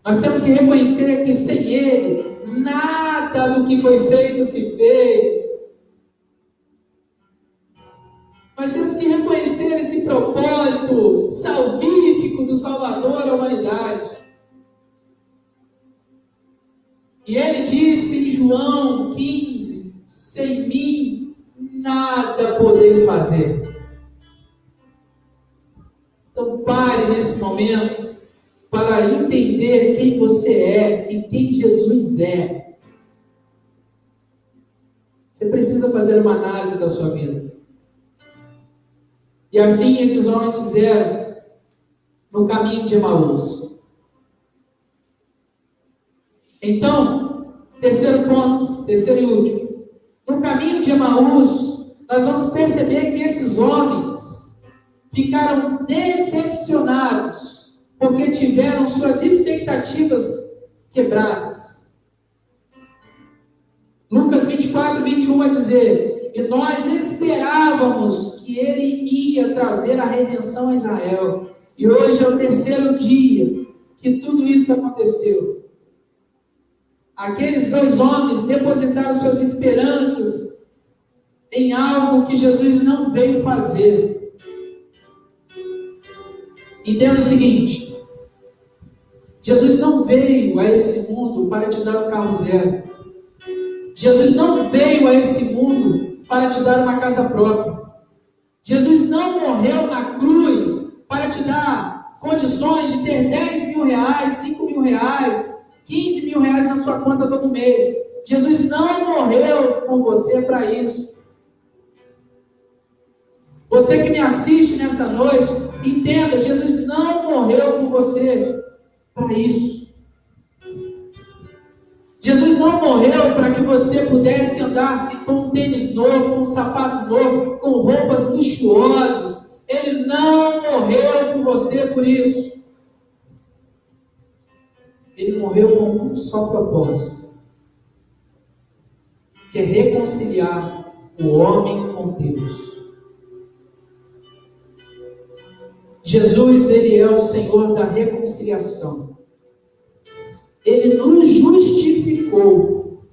Nós temos que reconhecer que sem Ele, nada do que foi feito se fez. Nós temos que reconhecer esse propósito salvífico do Salvador à humanidade. E Ele disse em João 15, sem mim nada podeis fazer. Então pare nesse momento para entender quem você é e quem Jesus é. Você precisa fazer uma análise da sua vida. E assim esses homens fizeram no caminho de Emaús. Então, terceiro ponto, terceiro e último. No caminho de Emaús, nós vamos perceber que esses homens ficaram decepcionados porque tiveram suas expectativas quebradas. Lucas 24, 21 vai dizer: e nós esperávamos que Ele ia trazer a redenção a Israel. E hoje é o terceiro dia que tudo isso aconteceu. Aqueles dois homens depositaram suas esperanças em algo que Jesus não veio fazer. Entenda o seguinte: Jesus não veio a esse mundo para te dar um carro zero. Jesus não veio a esse mundo para te dar uma casa própria. Jesus não morreu na cruz para te dar condições de ter 10 mil reais, 5 mil reais, 15 mil reais na sua conta todo mês. Jesus não morreu por você para isso. Você que me assiste nessa noite, entenda, Jesus não morreu por você para isso. Jesus não morreu para que você pudesse andar com um tênis novo, com um sapato novo, com roupas luxuosas. Ele não morreu por você por isso. Ele morreu com um só propósito, que é reconciliar o homem com Deus. Jesus, ele é o Senhor da reconciliação. Ele nos justificou.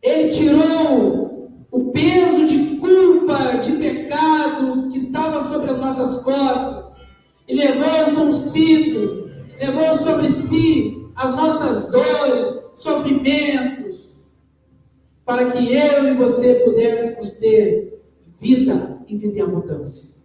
Ele tirou o peso de culpa, de pecado que estava sobre as nossas costas e levou consigo, levou sobre si as nossas dores, sofrimentos, para que eu e você pudéssemos ter vida e vida em abundância.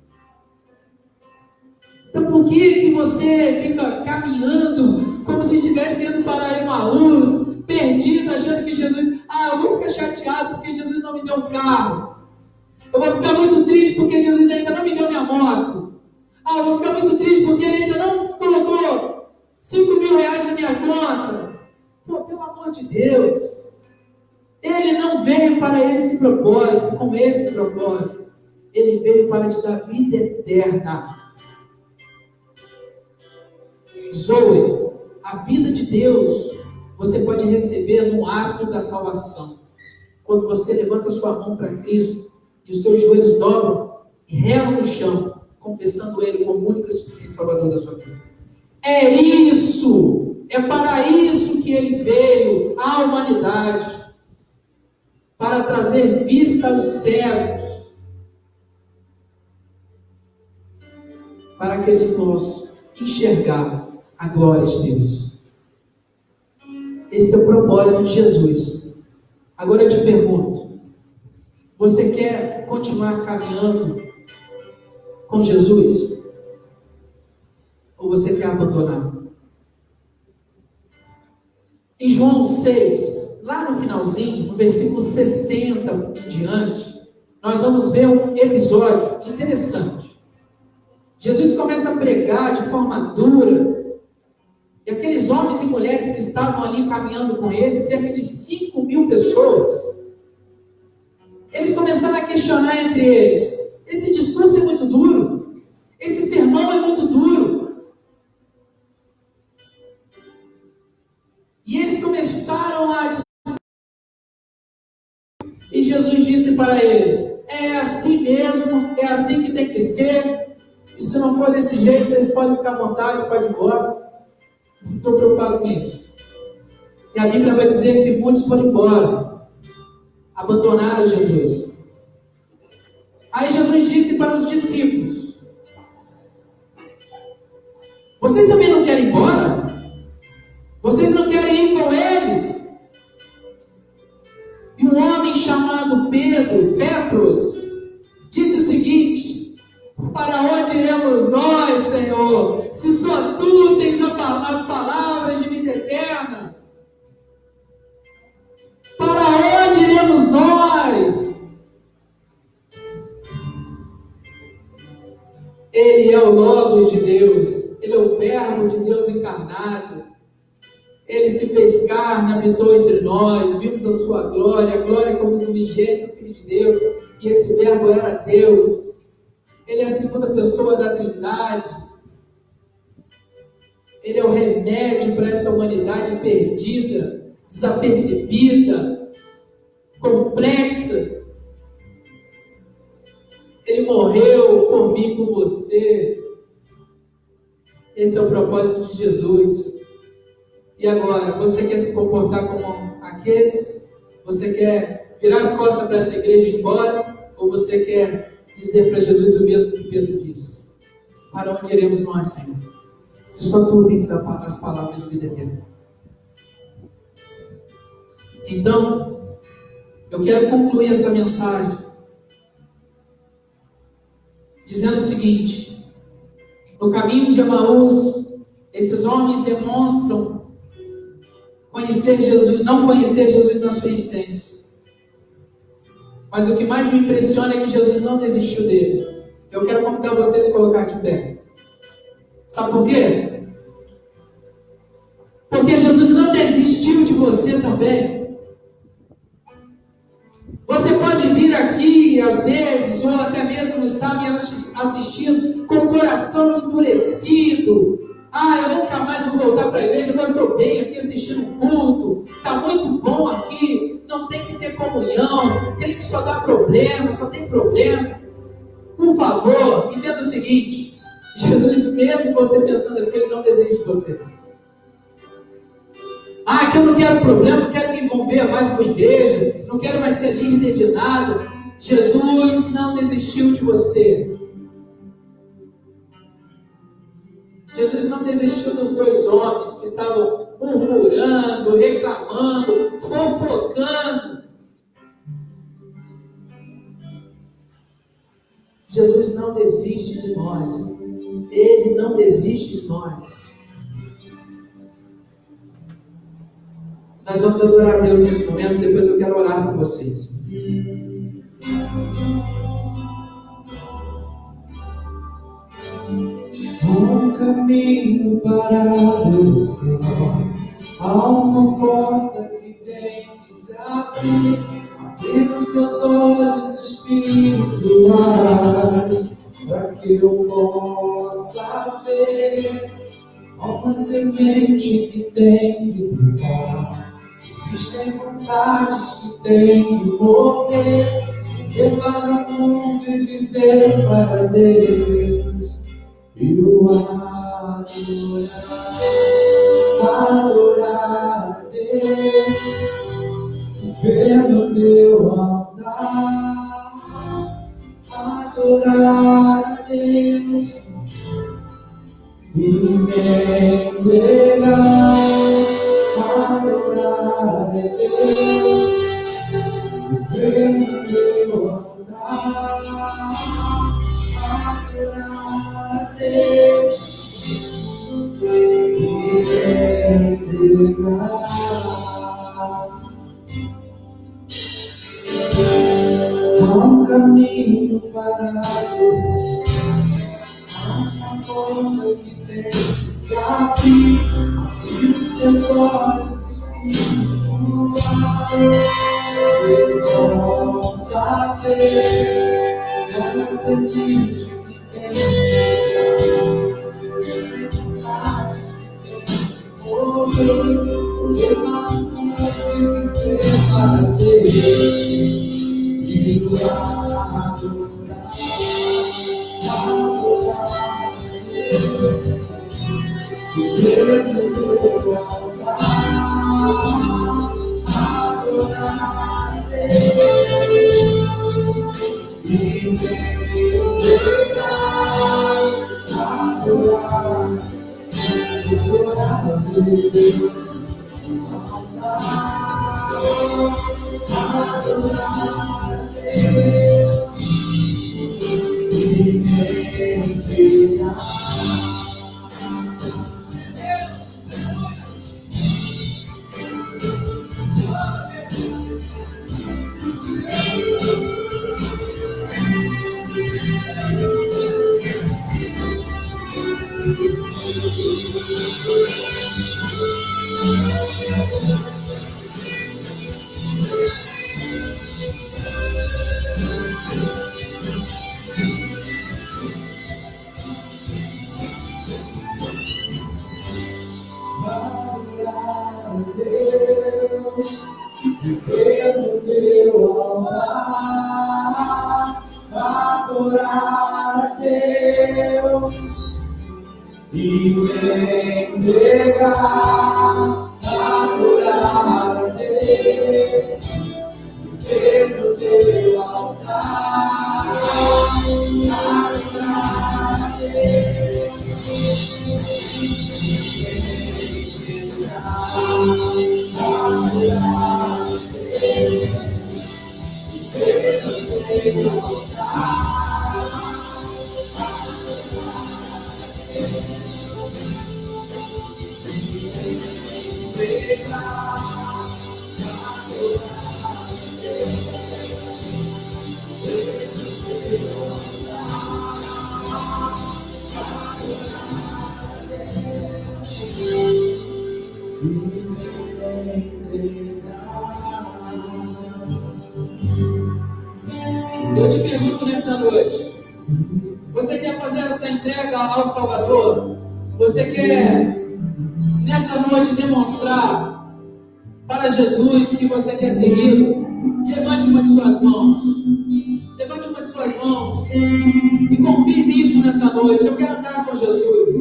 Então, por que você fica caminhando como se estivesse indo para Emaús, perdido, achando que Jesus... eu vou ficar chateado porque Jesus não me deu um carro. Eu vou ficar muito triste porque Jesus ainda não me deu minha moto. Eu vou ficar muito triste porque Ele ainda não colocou 5 mil reais na minha conta. Pelo amor de Deus. Ele não veio para esse propósito, com esse propósito. Ele veio para te dar vida eterna. Zoe, a vida de Deus você pode receber no ato da salvação. Quando você levanta sua mão para Cristo e os seus joelhos dobram e relam no chão, confessando Ele como o único e suficiente Salvador da sua vida. É isso, é para isso que Ele veio à humanidade, para trazer vista aos cegos, para que eles possam enxergar a glória de Deus. Esse é o propósito de Jesus. Agora eu te pergunto, você quer continuar caminhando com Jesus? Ou você quer abandonar? Em João 6, lá no finalzinho, no versículo 60 em diante, nós vamos ver um episódio interessante. Jesus começa a pregar de forma dura, e aqueles homens e mulheres que estavam ali caminhando com ele, cerca de 5 mil pessoas, eles começaram a questionar entre eles: esse discurso é muito duro, esse sermão é muito duro. E eles começaram a... E Jesus disse para eles: é assim mesmo, é assim que tem que ser, e se não for desse jeito, vocês podem ficar à vontade, podem ir embora. Não estou preocupado com isso. E a Bíblia vai dizer que muitos foram embora, abandonaram Jesus. Aí Jesus disse para os discípulos: vocês também não querem ir embora? Vocês não querem ir com eles? E um homem chamado Petros, disse o seguinte: para onde iremos nós, Senhor, se só Tu tens as palavras de vida eterna? Para onde iremos nós? Ele é o Logos de Deus, Ele é o Verbo de Deus encarnado. Ele se fez carne, habitou entre nós, vimos a sua glória, a glória como do unigênito Filho de Deus, e esse Verbo era Deus. Ele é a segunda pessoa da Trindade. Ele é o remédio para essa humanidade perdida, desapercebida, complexa. Ele morreu por mim, por você. Esse é o propósito de Jesus. E agora, você quer se comportar como aqueles? Você quer virar as costas para essa igreja e ir embora? Ou você quer dizer para Jesus o mesmo que Pedro disse: para onde iremos nós, Senhor? Se só tu tens as palavras de vida eterna. Então, eu quero concluir essa mensagem dizendo o seguinte: no caminho de Emaús, esses homens demonstram conhecer Jesus, não conhecer Jesus na sua essência. Mas o que mais me impressiona é que Jesus não desistiu deles. Eu quero convidar vocês a colocar de pé. Sabe por quê? Porque Jesus não desistiu de você também. Você pode vir aqui, às vezes, ou até mesmo estar me assistindo com o coração endurecido. Eu nunca mais vou voltar para a igreja, agora eu estou bem aqui assistindo o culto. Está muito bom aqui, não tem que ter comunhão, crente só dá problema, só tem problema. Por favor, entenda o seguinte: Jesus, mesmo você pensando assim, Ele não desiste de você. Que eu não quero problema, não quero me envolver mais com a igreja, não quero mais ser líder de nada. Jesus não desistiu de você. Jesus não desistiu dos dois homens que estavam murmurando, reclamando, fofocando. Jesus não desiste de nós. Ele não desiste de nós. Nós vamos adorar a Deus nesse momento, depois eu quero orar com vocês. Há um caminho para descer, há uma porta que tem que se abrir. Abrir os meus olhos espirituais, para que eu possa ver. Há uma semente que tem que brotar. Existem vontades que têm que morrer, viver para o mundo e viver para Deus. E o adorar a Deus, viver no teu altar, adorar a Deus e me entregar. Adorar a Deus, viver no teu altar, adorar a Deus, viver no teu altar. Há um caminho para descer, há uma porta que tem que se abrir. Abrir os teus olhos espirituais, eu possa ver como a semente que tem vontade de morrer, levar tudo e viver para Deus. E adorar viver no teu altar, adorar a Deus e me entregar, adorar a Deus, adorar a Deus e me entregar. Viver no teu altar, adorar a Deus e me entregar, adorar a Deus, viver no teu altar, adorar a Deus. pergunto nessa noite: você quer fazer essa entrega ao Salvador? Você quer nessa noite demonstrar para Jesus que você quer segui-lo? Levante uma de suas mãos. Levante uma de suas mãos e confirme isso nessa noite. Eu quero andar com Jesus.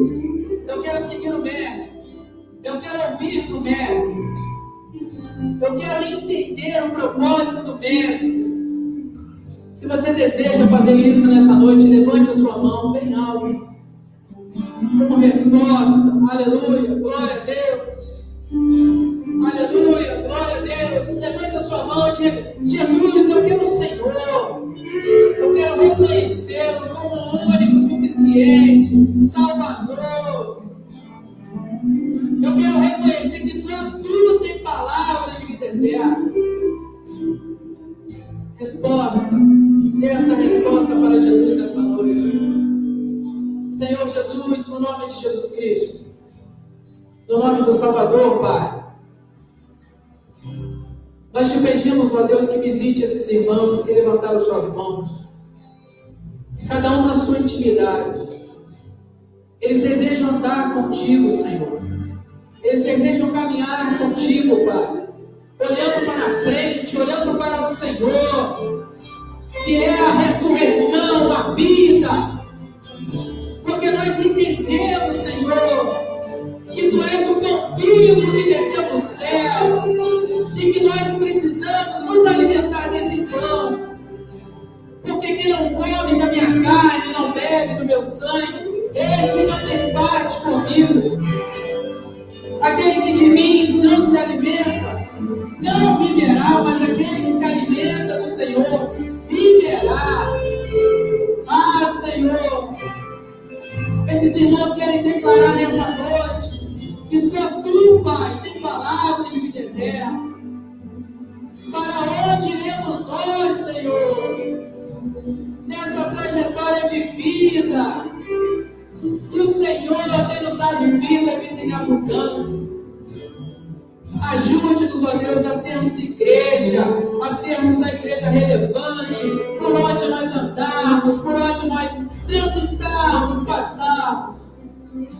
Eu quero seguir o Mestre. Eu quero ouvir do Mestre. Eu quero entender o propósito do Mestre. Se você deseja fazer isso nessa noite, levante a sua mão bem alto, como resposta. Aleluia, glória a Deus. Aleluia, glória a Deus. Levante a sua mão e diga: Jesus, eu quero o Senhor. Eu quero reconhecê-lo como o único, suficiente, Salvador. Eu quero reconhecer que tudo tem palavras de vida eterna. Resposta. Dê essa resposta para Jesus nessa noite. Senhor Jesus, no nome de Jesus Cristo, no nome do Salvador, Pai, nós te pedimos, ó Deus, que visite esses irmãos que levantaram suas mãos, cada um na sua intimidade. Eles desejam andar contigo, Senhor. Eles desejam caminhar contigo, Pai, olhando para frente, olhando para o Senhor, que é a ressurreição, a vida. Porque nós entendemos, Senhor, que Tu és o pão vivo que desceu do céu e que nós precisamos nos alimentar desse pão. Porque quem não come da minha carne, não bebe do meu sangue, esse não tem parte comigo. Aquele que de mim não se alimenta, não viverá, mas aquele que se alimenta do Senhor viverá. Ah, Senhor, esses irmãos querem declarar nessa noite que só Tu, Pai, tem palavras de vida eterna. Para onde iremos nós, Senhor, nessa trajetória de vida, se o Senhor tem nos dado vida, vida em abundância? Ajude-nos, ó Deus, a sermos igreja, a sermos a igreja relevante, por onde nós andarmos, por onde nós transitarmos, passarmos,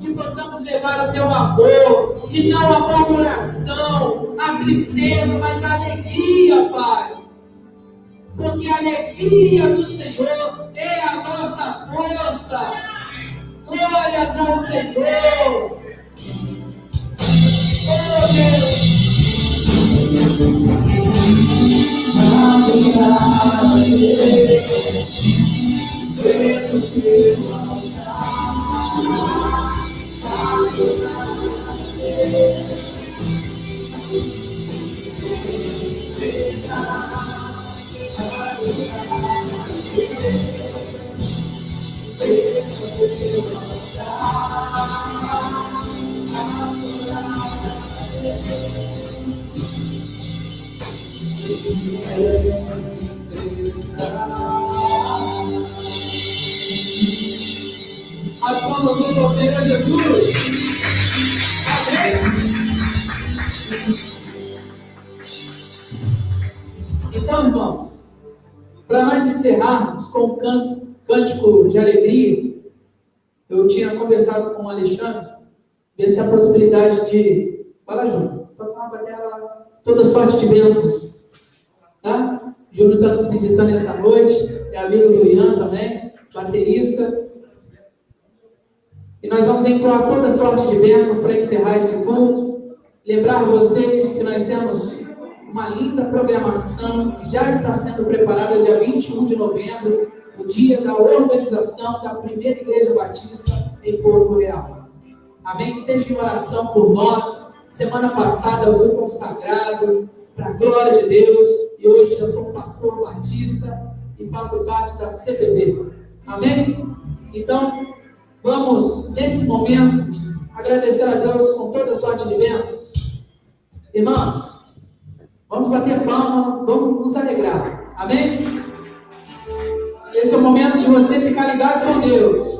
que possamos levar o Teu amor, e não a murmuração, a tristeza, mas a alegria, Pai, porque a alegria do Senhor é a nossa força. Glórias ao Senhor. Oh, Deus. As palmas do poder a Jesus. Amém. Então, irmãos, para nós encerrarmos com um cântico de alegria, eu tinha conversado com o Alexandre, ver se a possibilidade de... Fala, Júnior, toca uma bateria lá. Toda sorte de bênçãos. Tá? Júnior está nos visitando essa noite, é amigo do Ian também, baterista. E nós vamos entoar toda sorte de bênçãos para encerrar esse culto. Lembrar vocês que nós temos uma linda programação que já está sendo preparada dia 21 de novembro, o dia da organização da primeira Igreja Batista em Porto Real. Amém? Esteja em oração por nós. Semana passada eu fui consagrado para a glória de Deus e hoje já sou pastor batista e faço parte da CBB. Amém? Então, vamos, nesse momento, agradecer a Deus com toda sorte de bênçãos. Irmãos, vamos bater palma, vamos nos alegrar. Amém? Esse é o momento de você ficar ligado com Deus.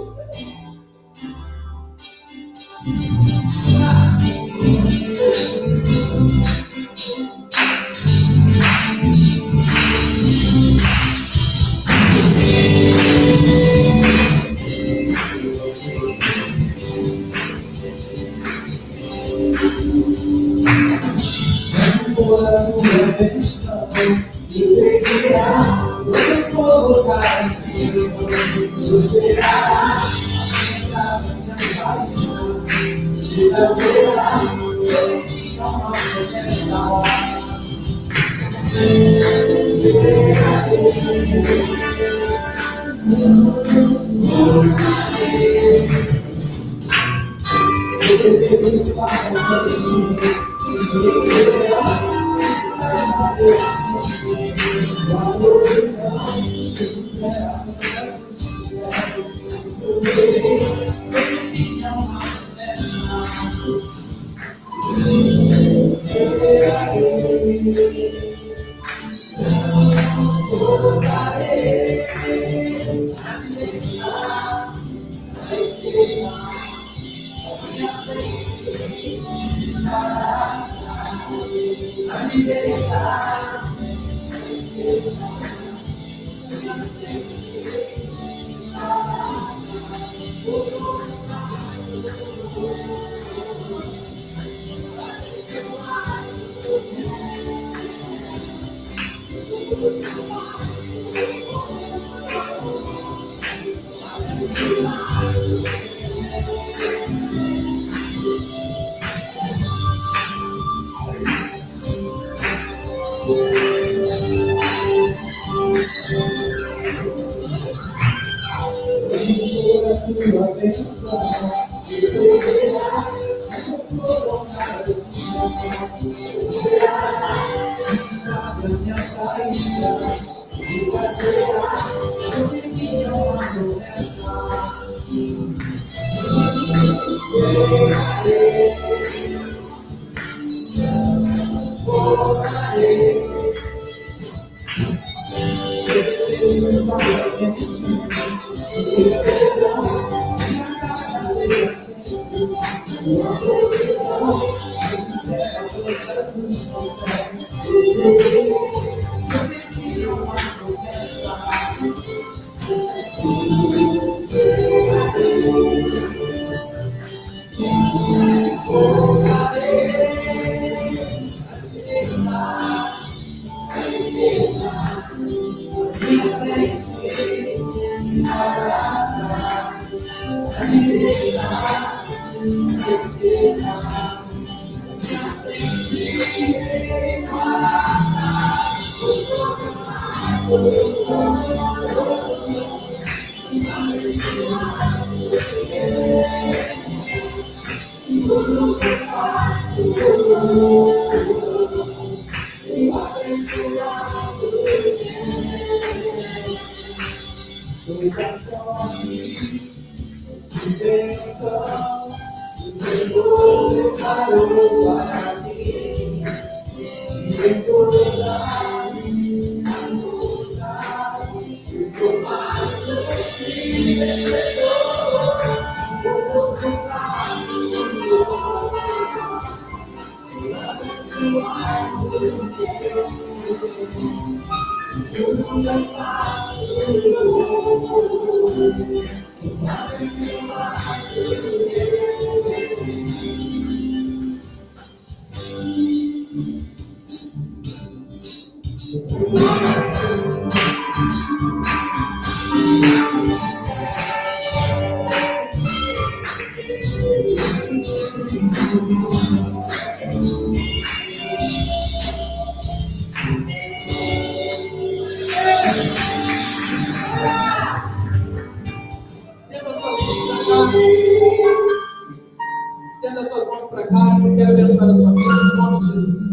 Estenda suas mãos para cá, eu quero abençoar a sua vida em nome de Jesus.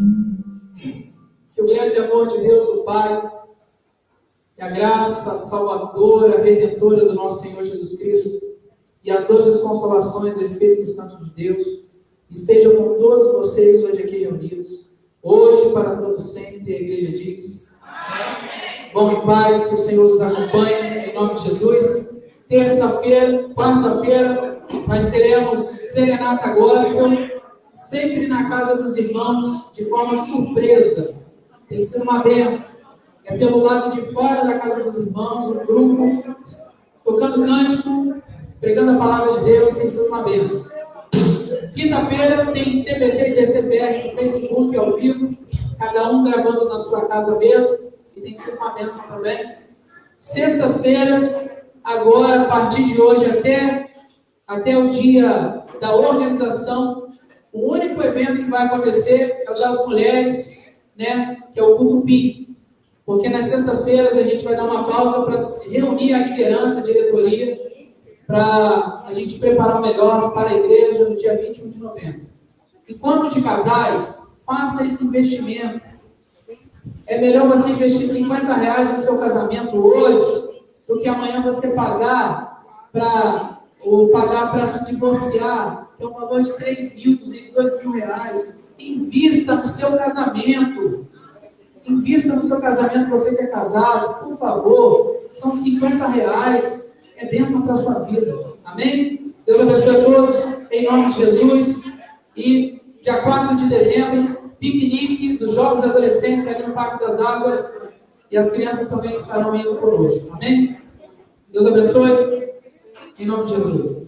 Que o grande amor de Deus, o Pai, que a graça salvadora, redentora do nosso Senhor Jesus Cristo e as doces consolações do Espírito Santo de Deus estejam com todos vocês hoje aqui reunidos, hoje para todos sempre, a igreja diz. Amém. Vão em paz, que o Senhor os acompanhe, em nome de Jesus. Terça-feira, quarta-feira, nós teremos Serenata Gospel, sempre na casa dos irmãos, de forma surpresa. Tem sido uma bênção. É pelo lado de fora da casa dos irmãos, um grupo, tocando cântico, pregando a palavra de Deus, tem sido uma bênção. Quinta-feira tem TBT e TCPR no Facebook ao vivo, cada um gravando na sua casa mesmo, e tem sido uma bênção também. Sextas-feiras, agora, a partir de hoje, até o dia da organização, o único evento que vai acontecer é o das mulheres, né, que é o culto PIC. Porque nas sextas-feiras a gente vai dar uma pausa para reunir a liderança, a diretoria, para a gente preparar o melhor para a igreja no dia 21 de novembro. Enquanto de casais, faça esse investimento. É melhor você investir R$50 no seu casamento hoje, do que amanhã você pagar para se divorciar, que é um valor de 3 mil, R$2.000. Invista no seu casamento. Invista no seu casamento, você que é casado, por favor. São R$50. É bênção para a sua vida. Amém? Deus abençoe a todos, em nome de Jesus. E dia 4 de dezembro, piquenique dos jovens adolescentes ali no Parque das Águas. E as crianças também estarão indo conosco. Amém? Deus abençoe, em nome de Jesus.